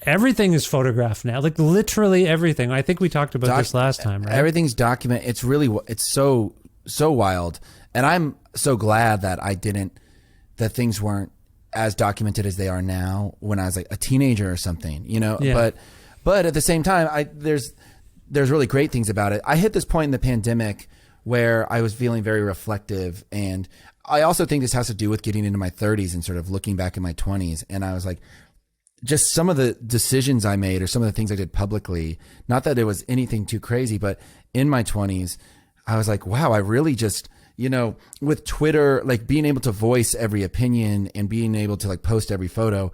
everything is photographed now, like literally everything. I think we talked about this last time, right? Everything's documented. It's so wild. And I'm so glad that that things weren't as documented as they are now when I was like a teenager or something, Yeah. But at the same time, there's really great things about it. I hit this point in the pandemic where I was feeling very reflective, and I also think this has to do with getting into my 30s and sort of looking back in my 20s. And I was like, just some of the decisions I made or some of the things I did publicly, not that it was anything too crazy, but in my 20s, I was like, wow, I really just, with Twitter, like being able to voice every opinion and being able to like post every photo,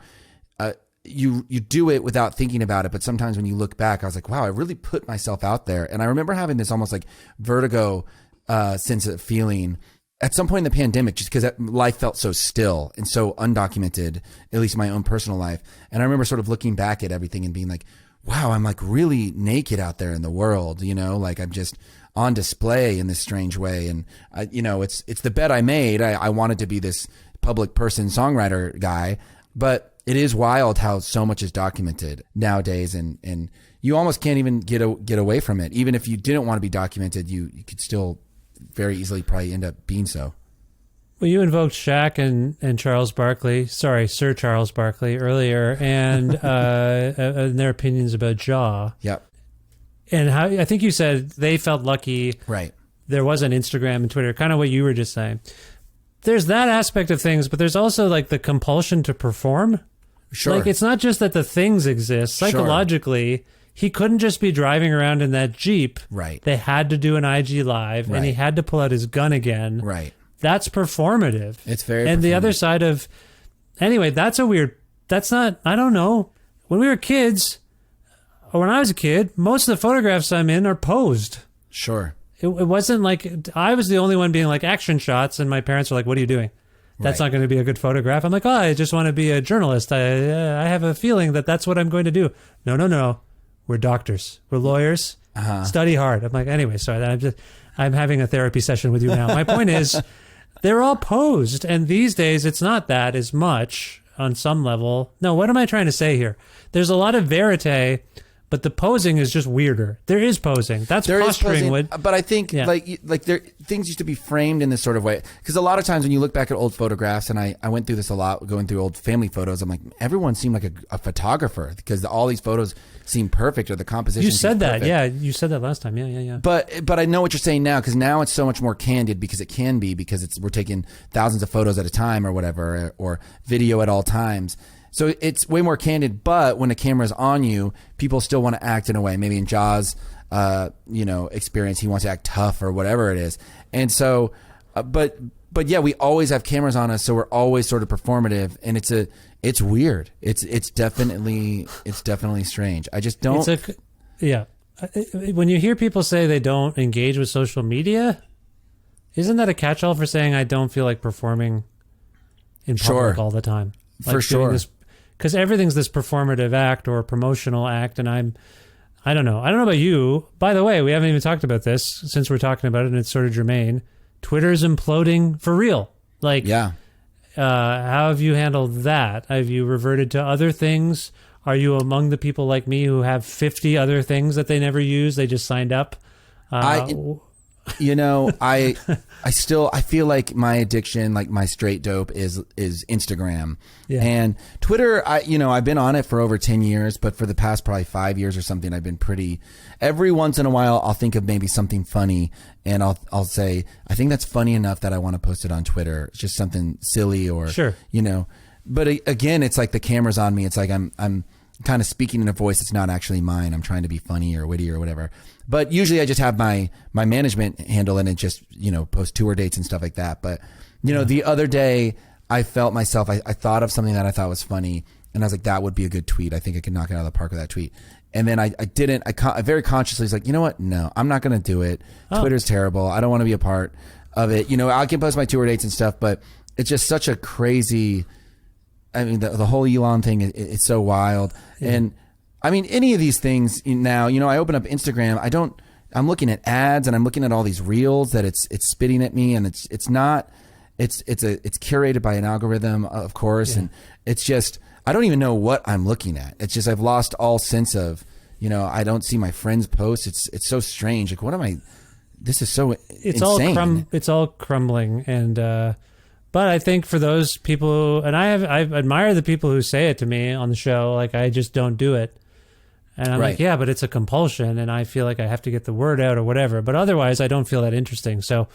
you do it without thinking about it. But sometimes when you look back, I was like, wow, I really put myself out there. And I remember having this almost like vertigo sense of feeling at some point in the pandemic, just because life felt so still and so undocumented, at least my own personal life. And I remember sort of looking back at everything and being like, wow, I'm like really naked out there in the world, like I'm just on display in this strange way. And it's the bet I made. I wanted to be this public person, songwriter guy, but it is wild how so much is documented nowadays, and you almost can't even get away from it. Even if you didn't want to be documented, you could still very easily probably end up being so. Well, you invoked Shaq and Charles Barkley, Sir Charles Barkley earlier, and their opinions about Ja. Yep. And how I think you said they felt lucky. Right. There wasn't Instagram and Twitter, kind of what you were just saying. There's that aspect of things, but there's also like the compulsion to perform. Sure. Like it's not just that the things exist. Psychologically, he couldn't just be driving around in that Jeep. Right. They had to do an IG Live, and he had to pull out his gun again. Right. That's performative. It's very And performative. the other side of, anyway, that's not, I don't know. When we were kids, or when I was a kid, most of the photographs I'm in are posed. Sure. It wasn't like, I was the only one being like action shots, and my parents were like, what are you doing? That's not going to be a good photograph. I'm like, I just want to be a journalist. I have a feeling that that's what I'm going to do. No. We're doctors. We're lawyers. Study hard. I'm like, anyway, sorry. I'm having a therapy session with you now. My point is, they're all posed. And these days, it's not that as much on some level. No, what am I trying to say here? There's a lot of verite, but the posing is just weirder. There is posing. That's posturing. But I think like things used to be framed in this sort of way. Because a lot of times when you look back at old photographs, and I went through this a lot, going through old family photos, I'm like, everyone seemed like a photographer because all these photos seem perfect, or the composition. You said that. Perfect. Yeah, you said that last time. Yeah. But I know what you're saying now, because now it's so much more candid, because it can be, because we're taking thousands of photos at a time or whatever, or video at all times. So it's way more candid, but when the camera's on you, people still want to act in a way. Maybe in Ja's, experience, he wants to act tough or whatever it is. And so, but yeah, we always have cameras on us, so we're always sort of performative, and it's weird. It's definitely strange. I just don't. When you hear people say they don't engage with social media, isn't that a catch-all for saying I don't feel like performing in public all the time? Like for sure. Because everything's this performative act or promotional act, and I don't know. I don't know about you. By the way, we haven't even talked about this since we're talking about it, and it's sort of germane. Twitter's imploding for real. Like, yeah. How have you handled that? Have you reverted to other things? Are you among the people like me who have 50 other things that they never use? They just signed up. I feel like my addiction, like my straight dope, is Instagram. Yeah. And Twitter, I've been on it for over 10 years, but for the past probably 5 years or something, I've been every once in a while, I'll think of maybe something funny, and I'll say, I think that's funny enough that I want to post it on Twitter. It's just something silly, or, sure. But again, it's like the camera's on me. It's like I'm kind of speaking in a voice that's not actually mine. I'm trying to be funny or witty or whatever. But usually I just have my management handle, and it just, post tour dates and stuff like that. But, the other day I felt myself, I thought of something that I thought was funny, and I was like, that would be a good tweet. I think I could knock it out of the park with that tweet. And then I didn't. I very consciously was like, you know what? No, I'm not going to do it. Twitter's terrible. I don't want to be a part of it. I can post my tour dates and stuff, but it's just such a crazy, I mean, the whole Elon thing is so wild. Yeah. And I mean, any of these things now, I open up Instagram, I'm looking at ads, and I'm looking at all these reels that it's spitting at me, and it's curated by an algorithm, of course. Yeah. And it's just, I don't even know what I'm looking at. It's just I've lost all sense of, I don't see my friends' posts. It's so strange. Like, what am I? This is so insane. It's all crumbling, and but I think for those people, and I admire the people who say it to me on the show. Like, I just don't do it, and I'm like, yeah, but it's a compulsion, and I feel like I have to get the word out or whatever. But otherwise, I don't feel that interesting. So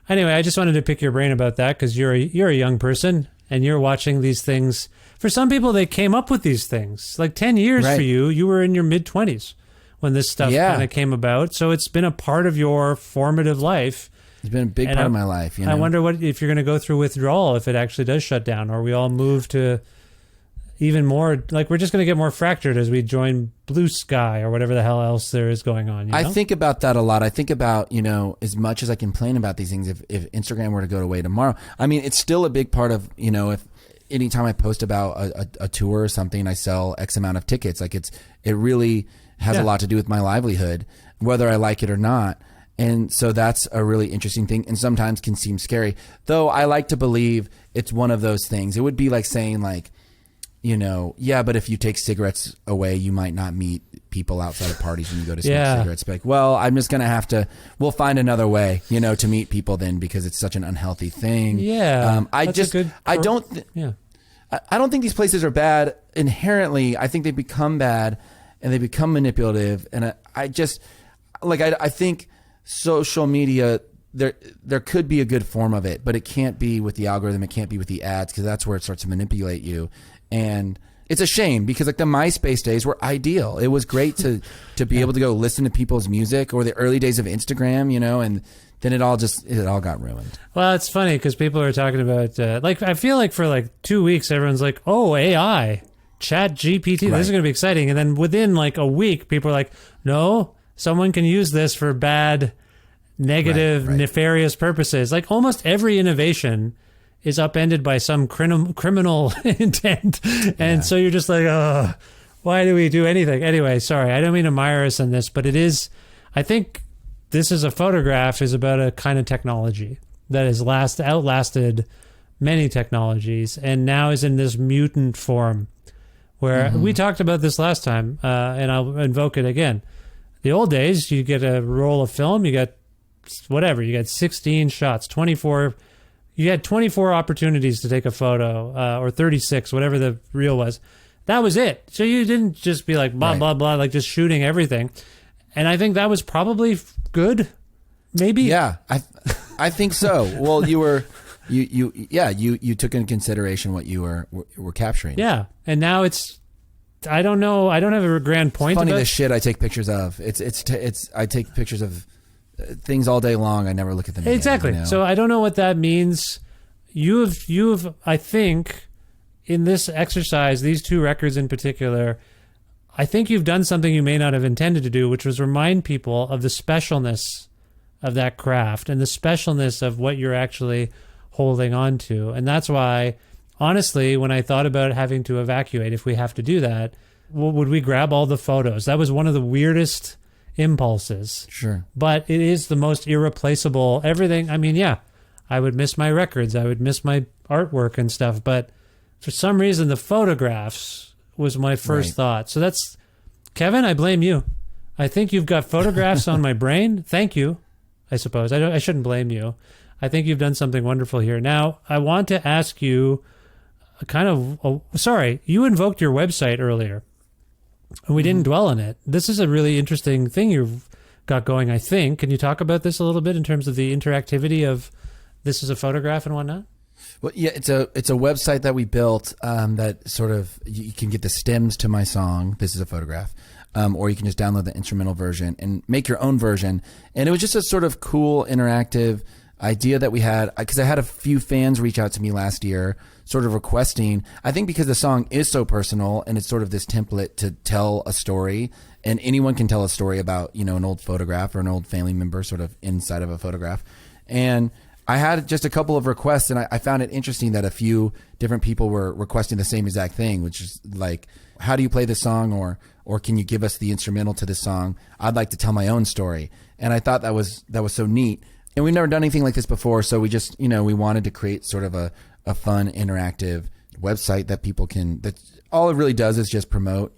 anyway, I just wanted to pick your brain about that because you're a young person and you're watching these things. For some people, they came up with these things. Like 10 years for you, you were in your mid-20s when this stuff kind of came about. So it's been a part of your formative life. It's been a big part of my life. I wonder if you're going to go through withdrawal if it actually does shut down, or we all move to even more, like we're just going to get more fractured as we join Blue Sky or whatever the hell else there is going on. I think about that a lot. I think about, as much as I complain about these things, if Instagram were to go away tomorrow, I mean, it's still a big part of, if anytime I post about a tour or something, I sell X amount of tickets. Like it really has a lot to do with my livelihood, whether I like it or not. And so that's a really interesting thing, and sometimes can seem scary. Though I like to believe it's one of those things. It would be like saying like, but if you take cigarettes away, you might not meet people outside of parties when you go to smoke cigarettes. Be like, well, I'm just going to have to, we'll find another way, to meet people then, because it's such an unhealthy thing. Yeah. I don't think these places are bad inherently. I think they become bad and they become manipulative. And I think social media, there could be a good form of it, but it can't be with the algorithm. It can't be with the ads, because that's where it starts to manipulate you. And it's a shame, because like the MySpace days were ideal. It was great to be able to go listen to people's music, or the early days of Instagram, and then it all got ruined. Well, it's funny because people are talking about, I feel like for like 2 weeks, everyone's like, oh, AI, Chat GPT, this is going to be exciting. And then within like a week, people are like, no, someone can use this for bad, negative, nefarious purposes. Like almost every innovation is upended by some criminal intent. And so you're just like, oh, why do we do anything? Anyway, sorry, I don't mean to mire us in this, but it is, I think this is a photograph is about a kind of technology that has outlasted many technologies and now is in this mutant form where we talked about this last time, and I'll invoke it again. The old days, you get a roll of film, you got 16 shots, 24. You had 24 opportunities to take a photo, or 36, whatever the reel was. That was it. So you didn't just be like, blah, blah, blah, like just shooting everything. And I think that was probably good, maybe. Yeah, I think so. Well, you took into consideration what you were capturing. Yeah, and now it's, I don't know, I don't have a grand point. It's funny the shit I take pictures of. I take pictures of things all day long. I never look at them again, exactly. So I don't know what that means. You've I think in this exercise, these two records in particular, I think you've done something you may not have intended to do, which was remind people of the specialness of that craft and the specialness of what you're actually holding on to. And that's why, honestly, when I thought about having to evacuate, if we have to do that, would we grab all the photos? That was one of the weirdest impulses. Sure. But it is the most irreplaceable everything. I mean, yeah, I would miss my records. I would miss my artwork and stuff. But for some reason, the photographs was my first thought. So that's, Kevin, I blame you. I think you've got photographs on my brain. Thank you, I suppose. I shouldn't blame you. I think you've done something wonderful here. Now, I want to ask you you invoked your website earlier. And we didn't dwell on it. This is a really interesting thing you've got going, I think. Can you talk about this a little bit in terms of the interactivity of this is a photograph and whatnot? Well, yeah, it's a website that we built that sort of, you can get the stems to my song, This Is a Photograph, or you can just download the instrumental version and make your own version. And it was just a sort of cool, interactive idea that we had, because I had a few fans reach out to me last year sort of requesting, I think because the song is so personal and it's sort of this template to tell a story, and anyone can tell a story about, an old photograph or an old family member sort of inside of a photograph. And I had just a couple of requests, and I found it interesting that a few different people were requesting the same exact thing, which is like, how do you play this song? Or can you give us the instrumental to this song? I'd like to tell my own story. And I thought that was so neat. And we've never done anything like this before, so we just, we wanted to create sort of a fun, interactive website that people can, that all it really does is just promote,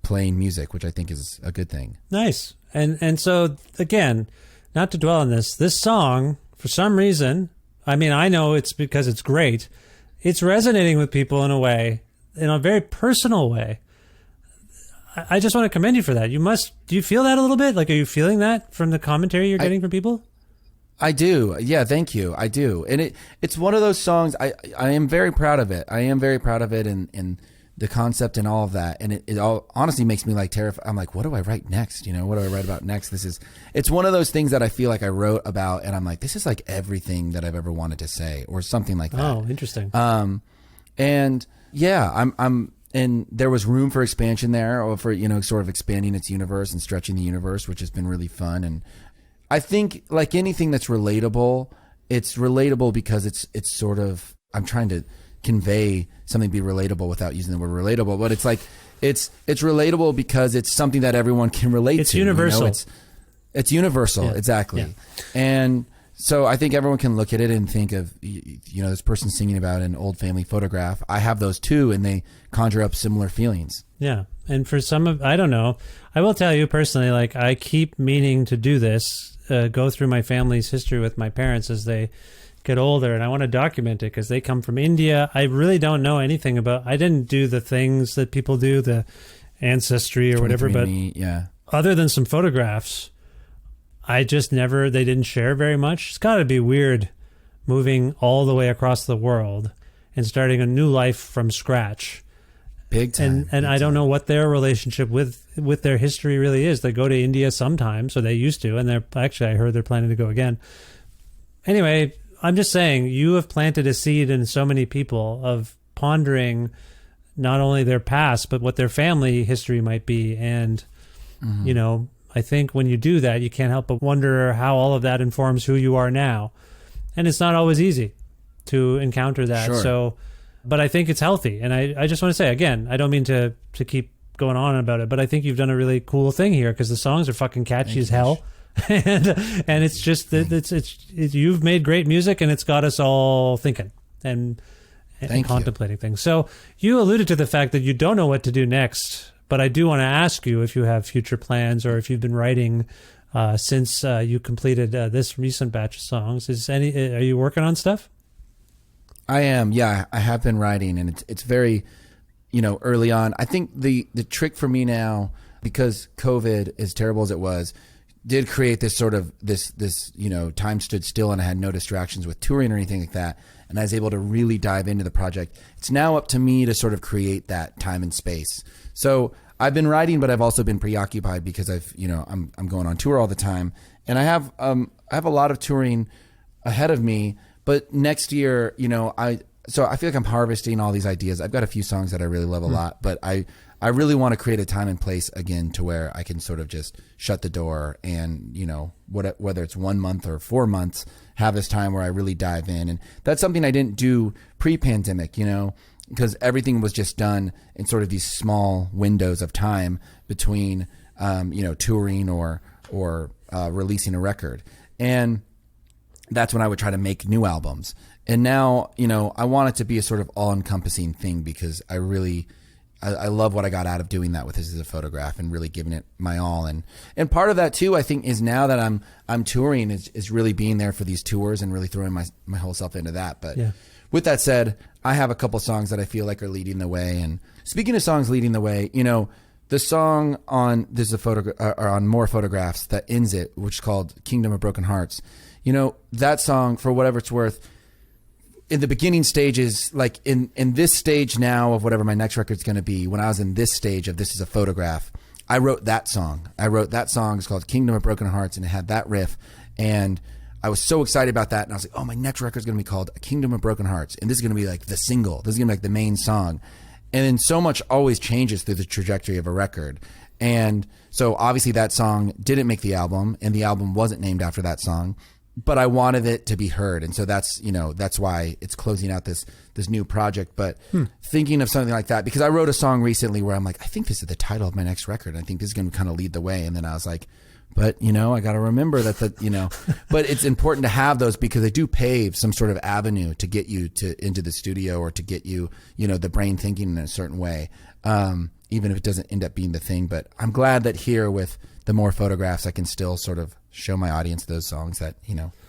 playing music, which I think is a good thing. Nice. And so again, not to dwell on this song, for some reason, I mean, I know it's because it's great. It's resonating with people in a very personal way. I just want to commend you for that. Do you feel that a little bit? Like, are you feeling that from the commentary you're getting from people? I do. Yeah, thank you. I do. And it's one of those songs, I am very proud of it. I am very proud of it and the concept and all of that. And it all honestly makes me like terrified. I'm like, what do I write next? What do I write about next? It's one of those things that I feel like I wrote about and I'm like, this is like everything that I've ever wanted to say or something like that. Oh, interesting. And yeah, and there was room for expansion there, or for, sort of expanding its universe and stretching the universe, which has been really fun. And I think like anything that's relatable, it's relatable because it's sort of, I'm trying to convey something be relatable without using the word relatable, but it's like, it's relatable because it's something that everyone can relate to. It's universal. It's universal. Yeah. Exactly. Yeah. And so I think everyone can look at it and think of, this person singing about an old family photograph. I have those too, and they conjure up similar feelings. Yeah. And for I don't know, I will tell you personally, like I keep meaning to do this, go through my family's history with my parents as they get older, and I want to document it because they come from India. I really don't know anything I didn't do the things that people do, the ancestry or whatever, but yeah. Other than some photographs, they didn't share very much. It's got to be weird moving all the way across the world and starting a new life from scratch. Big time. And I don't know what their relationship with their history really is. They go to India sometimes, so they used to, and I heard they're planning to go again. Anyway, I'm just saying, you have planted a seed in so many people of pondering not only their past, but what their family history might be. And, I think when you do that, you can't help but wonder how all of that informs who you are now. And it's not always easy to encounter that. Sure. So, but I think it's healthy. And I just want to say, again, I don't mean to keep going on about it, but I think you've done a really cool thing here because the songs are fucking catchy as hell. and it's just that you've made great music and it's got us all thinking and contemplating things. So you alluded to the fact that you don't know what to do next, but I do want to ask you if you have future plans or if you've been writing since you completed this recent batch of songs. Are you working on stuff? I am. Yeah, I have been writing, and it's very, early on. I think the trick for me now, because COVID, as terrible as it was, did create this sort of this time stood still and I had no distractions with touring or anything like that. And I was able to really dive into the project. It's now up to me to sort of create that time and space. So I've been writing, but I've also been preoccupied because I'm going on tour all the time, and I have a lot of touring ahead of me. But next year, I feel like I'm harvesting all these ideas. I've got a few songs that I really love a lot, but I really want to create a time and place again to where I can sort of just shut the door and, whether it's 1 month or 4 months, have this time where I really dive in. And that's something I didn't do pre-pandemic, because everything was just done in sort of these small windows of time between, touring or releasing a record. And that's when I would try to make new albums. And now, I want it to be a sort of all-encompassing thing because I love what I got out of doing that with This Is a Photograph and really giving it my all. And part of that too, I think, is now that I'm touring is really being there for these tours and really throwing my whole self into that. But with that said, I have a couple songs that I feel like are leading the way. And speaking of songs leading the way, the song on This Is a Photograph, or on More Photographs that ends it, which is called Kingdom of Broken Hearts, that song, for whatever it's worth, in the beginning stages, like in this stage now of whatever my next record's going to be, when I was in this stage of This Is a Photograph, I wrote that song. It's called Kingdom of Broken Hearts, and it had that riff. And I was so excited about that. And I was like, oh, my next record's going to be called Kingdom of Broken Hearts. And this is going to be like the single. This is going to be like the main song. And then so much always changes through the trajectory of a record. And so obviously that song didn't make the album, and the album wasn't named after that song. But I wanted it to be heard. And so that's why it's closing out this new project. But thinking of something like that, because I wrote a song recently where I'm like, I think this is the title of my next record. I think this is going to kind of lead the way. And then I was like, But, I got to remember that, but it's important to have those because they do pave some sort of avenue to get you into the studio or to get you, the brain thinking in a certain way, even if it doesn't end up being the thing. But I'm glad that here with the more photographs, I can still sort of show my audience those songs that,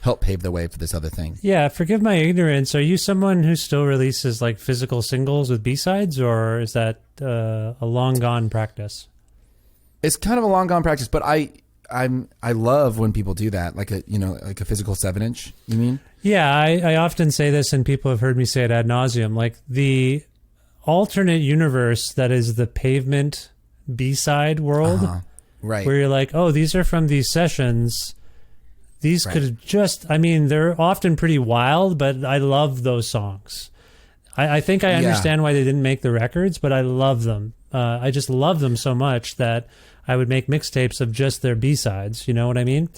help pave the way for this other thing. Yeah, forgive my ignorance. Are you someone who still releases like physical singles with B-sides, or is that a long gone practice? It's kind of a long gone practice, but I love when people do that, like a physical 7-inch. You mean? Yeah, I often say this, and people have heard me say it ad nauseum. Like the alternate universe that is the Pavement B-side world, right? Where you're like, oh, these are from these sessions. These could have just, they're often pretty wild, but I love those songs. I think I understand why they didn't make the records, but I love them. I just love them so much that I would make mixtapes of just their B-sides. You know what I mean?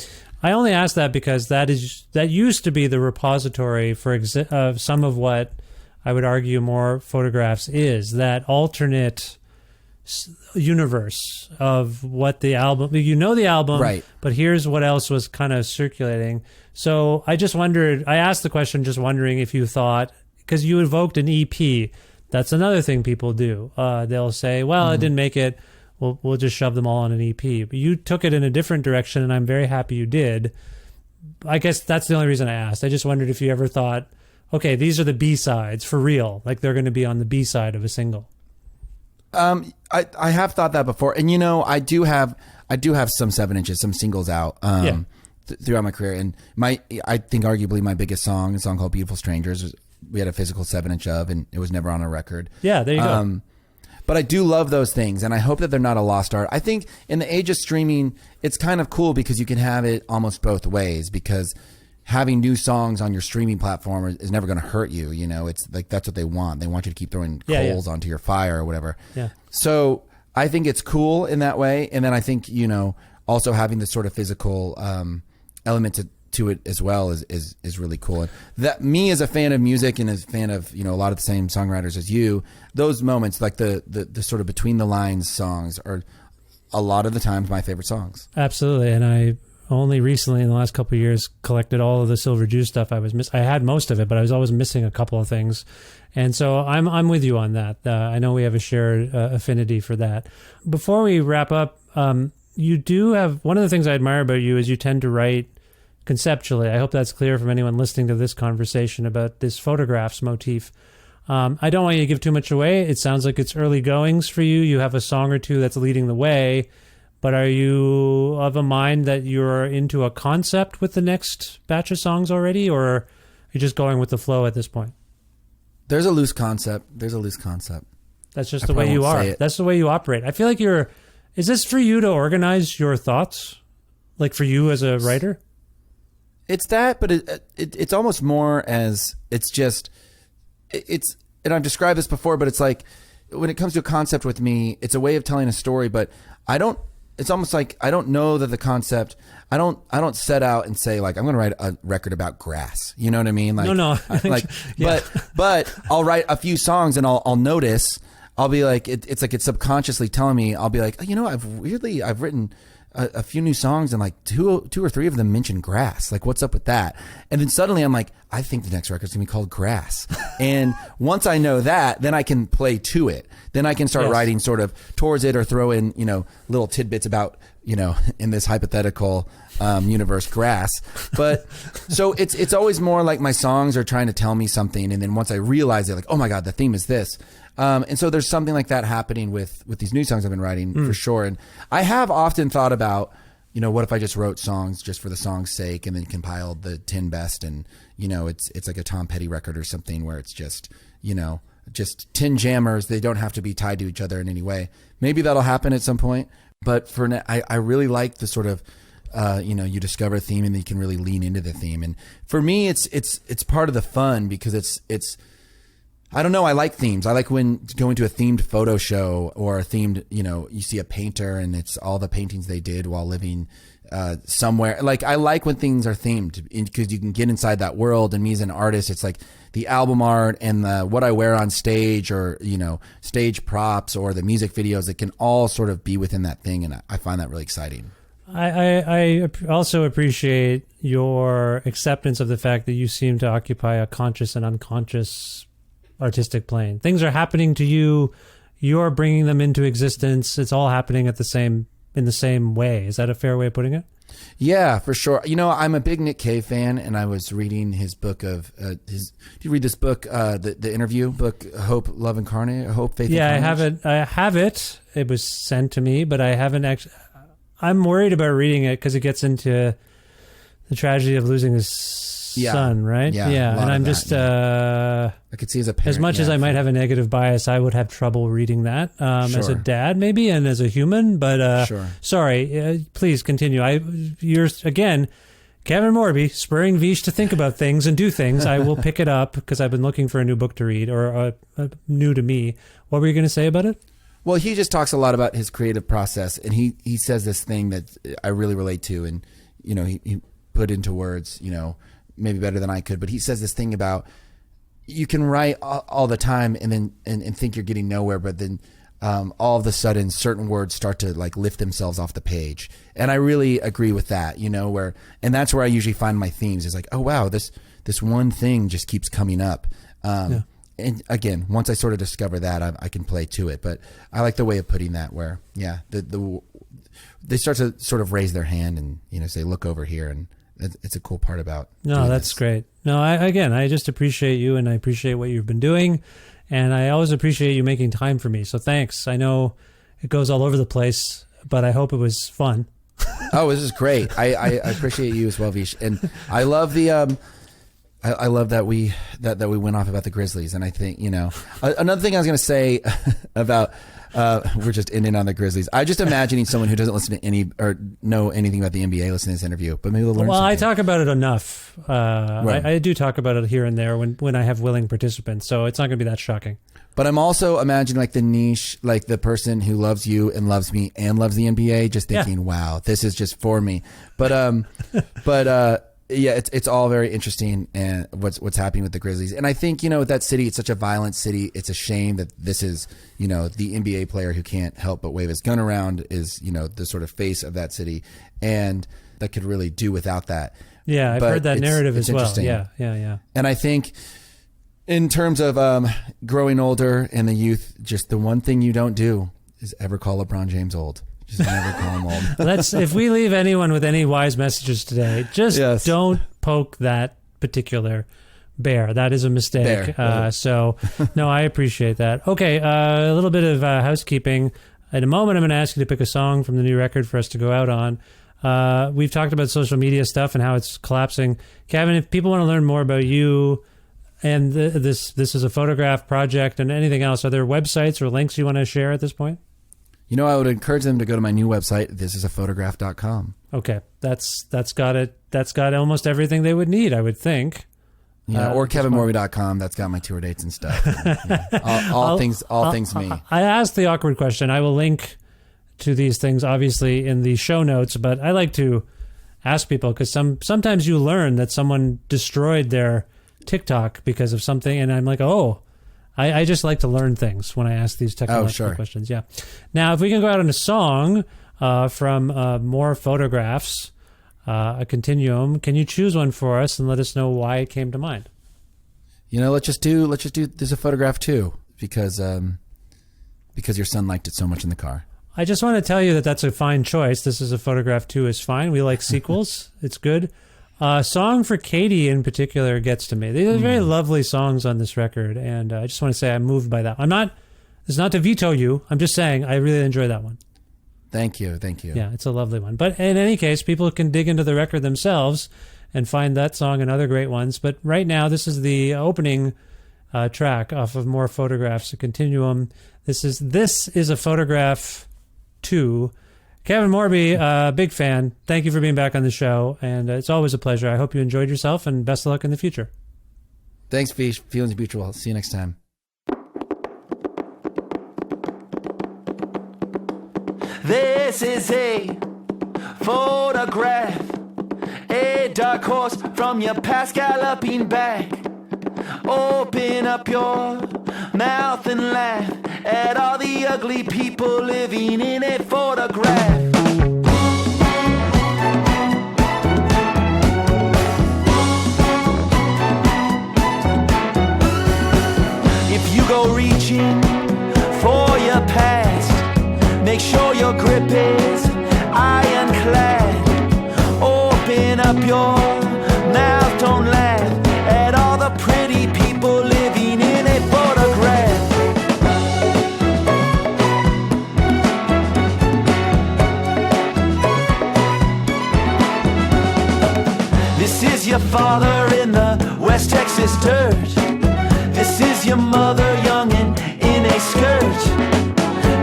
I only ask that because that used to be the repository for some of what I would argue more photographs is, that alternate universe of what the album, the album, right? But here's what else was kind of circulating. So I just wondered, I asked the question just wondering if you thought, because you evoked an EP, that's another thing people do. They'll say, well, it didn't make it, we'll just shove them all on an EP. But you took it in a different direction, and I'm very happy you did. I guess that's the only reason I asked. I just wondered if you ever thought, okay, these are the B-sides for real, like they're going to be on the B-side of a single. I have thought that before, and I do have some 7-inches, some singles out throughout my career, and I think arguably my biggest song, a song called "Beautiful Strangers," we had a physical 7-inch of, and it was never on a record. Yeah, there you go. But I do love those things, and I hope that they're not a lost art. I think in the age of streaming, it's kind of cool because you can have it almost both ways, because having new songs on your streaming platform is never going to hurt you. It's like, that's what they want. They want you to keep throwing coals onto your fire or whatever. Yeah. So I think it's cool in that way. And then I think, also having the sort of physical element to it as well is really cool. And that, me as a fan of music and as a fan of, a lot of the same songwriters as you, those moments, like the sort of between the lines songs, are a lot of the times my favorite songs. Absolutely. And I only recently in the last couple of years collected all of the Silver Jews stuff. I had most of it, but I was always missing a couple of things. And so I'm with you on that. I know we have a shared affinity for that. Before we wrap up, you do have, one of the things I admire about you is you tend to write conceptually. I hope that's clear from anyone listening to this conversation about this photographs motif. I don't want you to give too much away. It sounds like it's early goings for you. You have a song or two that's leading the way. But are you of a mind that you're into a concept with the next batch of songs already, or are you just going with the flow at this point? There's a loose concept. That's just the way you are. That's the way you operate. I feel like is this for you to organize your thoughts? Like for you as a writer? It's that, but it's almost more as, and I've described this before, but it's like, when it comes to a concept with me, it's a way of telling a story, but it's almost like I don't know that the concept, I don't set out and say like, I'm going to write a record about grass. You know what I mean? Like, no. But I'll write a few songs and I'll notice, I'll be like, it's like it's subconsciously telling me, I'll be like, I've written a few new songs and like two or three of them mention grass. Like, what's up with that? And then suddenly I'm like, I think the next record's gonna be called Grass. And once I know that, then I can play to it. Then I can start writing sort of towards it, or throw in, little tidbits about, in this hypothetical universe, grass. But so it's always more like my songs are trying to tell me something. And then once I realize it, like, oh my God, the theme is this. And so there's something like that happening with these new songs I've been writing for sure. And I have often thought about, what if I just wrote songs just for the song's sake and then compiled the 10 best, and, it's like a Tom Petty record or something where it's just, just 10 jammers. They don't have to be tied to each other in any way. Maybe that'll happen at some point. But for now, I really like the sort of, you discover a theme and then you can really lean into the theme. And for me, it's part of the fun, because it's I don't know. I like themes. I like when going to a themed photo show or a themed, you see a painter and it's all the paintings they did while living somewhere. Like, I like when things are themed, because you can get inside that world. And me as an artist, it's like the album art and what I wear on stage, or, stage props, or the music videos, that can all sort of be within that thing. And I find that really exciting. I also appreciate your acceptance of the fact that you seem to occupy a conscious and unconscious artistic plane. Things are happening to you. You're bringing them into existence. It's all happening in the same way. Is that a fair way of putting it? Yeah, for sure. You know, I'm a big Nick Cave fan, and I was reading his book of his. Did you read this book, the interview book, Hope, Love Incarnate, Hope, Faith? Yeah, Incarnate? I have it. It was sent to me, but I haven't actually. I'm worried about reading it because it gets into the tragedy of losing his son, right? Yeah, and I'm just. I could see as a parent, as much as I might have a negative bias, I would have trouble reading that as a dad, maybe, and as a human. But Sure. Sorry, please continue. You're again, Kevin Morby, spurring Vish to think about things and do things. I will pick it up because I've been looking for a new book to read or new to me. What were you going to say about it? Well, he just talks a lot about his creative process, and he says this thing that I really relate to, and you know, he put into words, you know, maybe better than I could, but he says this thing about you can write all the time and then and think you're getting nowhere, but then all of a sudden certain words start to like lift themselves off the page, and I really agree with that, you know, and that's where I usually find my themes is like, oh wow, this one thing just keeps coming up. And again, once I sort of discover that, I can play to it. But I like the way of putting that where, yeah, they start to sort of raise their hand and, you know, say, look over here. And it's a cool part about No, that's great. No, I just appreciate you, and I appreciate what you've been doing. And I always appreciate you making time for me. So thanks. I know it goes all over the place, but I hope it was fun. Oh, this is great. I appreciate you as well, Vish. And I love the... I love that we went off about the Grizzlies, and I think, you know, another thing I was going to say about we're just ending on the Grizzlies. I just imagining someone who doesn't listen to any or know anything about the NBA listening to this interview, but maybe they'll learn. Well, something. I talk about it enough. Right. I do talk about it here and there when I have willing participants, so it's not going to be that shocking. But I'm also imagining like the niche, like the person who loves you and loves me and loves the NBA, just thinking, wow, this is just for me. But yeah, it's all very interesting, and what's happening with the Grizzlies. And I think, you know, with that city, it's such a violent city. It's a shame that this is, you know, the NBA player who can't help but wave his gun around is, you know, the sort of face of that city, and that could really do without that. Yeah, I've heard that narrative as well. Yeah. And I think in terms of growing older and the youth, just the one thing you don't do is ever call LeBron James old. Just never call him old. If we leave anyone with any wise messages today, just don't poke that particular bear. That is a mistake. So, no, I appreciate that. Okay, a little bit of housekeeping. In a moment, I'm going to ask you to pick a song from the new record for us to go out on. We've talked about social media stuff and how it's collapsing. Kevin, if people want to learn more about you and this is a photograph project and anything else, are there websites or links you want to share at this point? You know, I would encourage them to go to my new website, thisisaphotograph.com. Okay, that's got it. That's got almost everything they would need, I would think. Yeah, or kevinmorby.com. That's got my tour dates and stuff. And, all things me. I asked the awkward question. I will link to these things, obviously, in the show notes, but I like to ask people because sometimes you learn that someone destroyed their TikTok because of something, and I'm like, oh, I just like to learn things when I ask these technological questions. Yeah. Now, if we can go out on a song from More Photographs, a continuum, can you choose one for us and let us know why it came to mind? You know, let's just do There's a Photograph too, because your son liked it so much in the car. I just want to tell you that that's a fine choice. This is a Photograph 2 is fine. We like sequels. It's good. Song for Katie in particular gets to me. These are very lovely songs on this record, and I just want to say I'm moved by that. It's not to veto you. I'm just saying I really enjoy that one. Thank you. Yeah, it's a lovely one. But in any case, people can dig into the record themselves and find that song and other great ones. But right now, this is the opening track off of More Photographs, a continuum. This is a Photograph 2. Kevin Morby, big fan. Thank you for being back on the show, and it's always a pleasure. I hope you enjoyed yourself, and best of luck in the future. Thanks, Vish. Feelings mutual. See you next time. This is a photograph, a dark horse from your past galloping back. Open up your mouth and laugh at all the ugly people living in a photograph. up your mouth, don't laugh at all the pretty people living in a photograph. This is your father in the West Texas dirt. This is your mother young and in a skirt.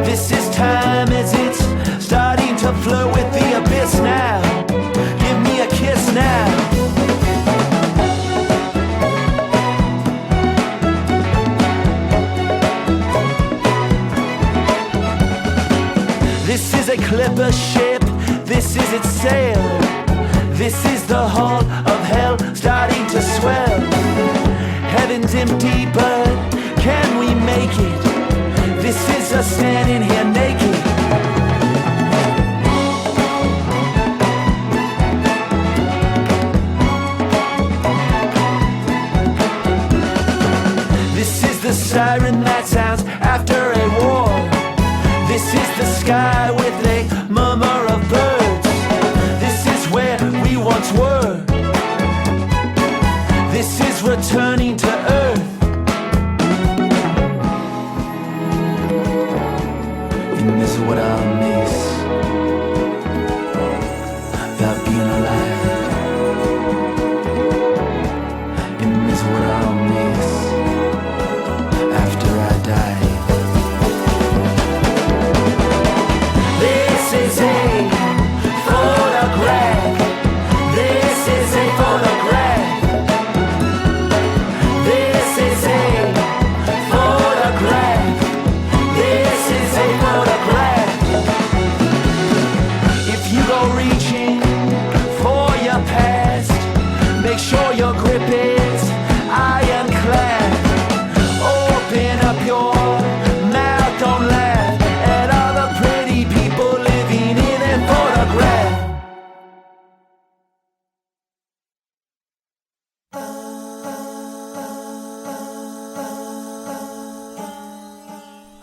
This is time as it's starting to flirt with the abyss now. Give me a kiss now. This is a clipper ship, this is its sail. This is the hull of hell starting to swell. Heaven's empty, but can we make it? This is us standing here naked. This is the siren that sounds after a war. This is the sky with a murmur of birds. This is where we once were. This is returning to earth. And this is what I'll miss about being alive. And this is what I'll miss after I die. This is a photograph. This is a photograph. This is a photograph. This is a photograph. If you go reaching for your past, make sure your grip is ironclad. Open up your mouth, don't laugh at all the pretty people living in a photograph.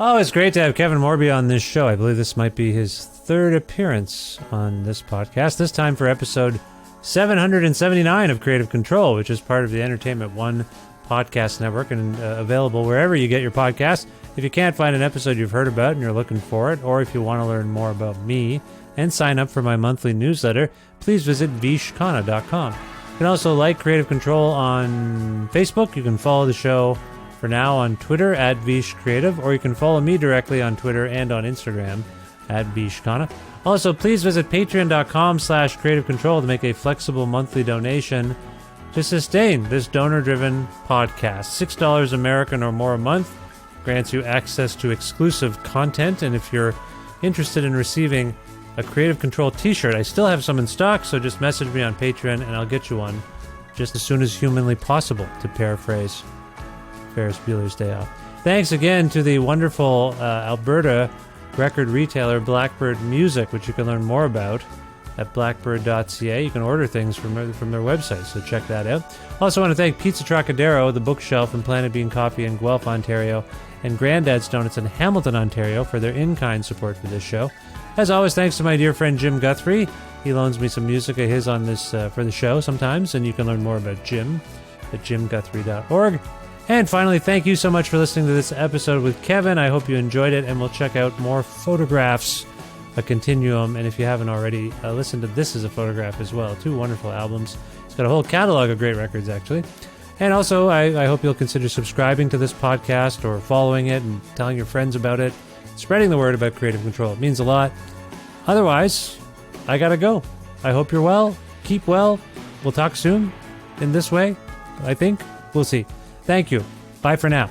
Oh, it's great to have Kevin Morby on this show. I believe this might be his third appearance on this podcast, this time for episode 779 of Creative Control, which is part of the Entertainment One podcast network and available wherever you get your podcasts. If you can't find an episode you've heard about and you're looking for it, or if you want to learn more about me and sign up for my monthly newsletter, please visit vishkhanna.com. You can also like Creative Control on Facebook. You can follow the show for now on Twitter at Vish Creative, or you can follow me directly on Twitter and on Instagram at Vishkhanna. Also, please visit patreon.com/Creative Control to make a flexible monthly donation to sustain this donor-driven podcast. $6 American or more a month grants you access to exclusive content, and if you're interested in receiving a Creative Control t-shirt, I still have some in stock, so just message me on Patreon and I'll get you one just as soon as humanly possible, to paraphrase Ferris Bueller's Day Off. Thanks again to the wonderful Alberta record retailer Blackbird Music, which you can learn more about at blackbird.ca. You can order things from their website, so check that out. Also want to thank Pizza Trocadero, The Bookshelf, and Planet Bean Coffee in Guelph, Ontario, and Grandad's Donuts in Hamilton, Ontario for their in-kind support for this show. As always, thanks to my dear friend Jim Guthrie. He loans me some music of his on this for the show sometimes, and you can learn more about Jim at jimguthrie.org. And finally, thank you so much for listening to this episode with Kevin. I hope you enjoyed it, and we'll check out more photographs, a continuum. And if you haven't already, listen to This Is a Photograph as well. 2 wonderful albums. It's got a whole catalog of great records, actually. And also, I hope you'll consider subscribing to this podcast or following it and telling your friends about it, spreading the word about Creative Control. It means a lot. Otherwise, I gotta go. I hope you're well. Keep well. We'll talk soon in this way, I think. We'll see. Thank you. Bye for now.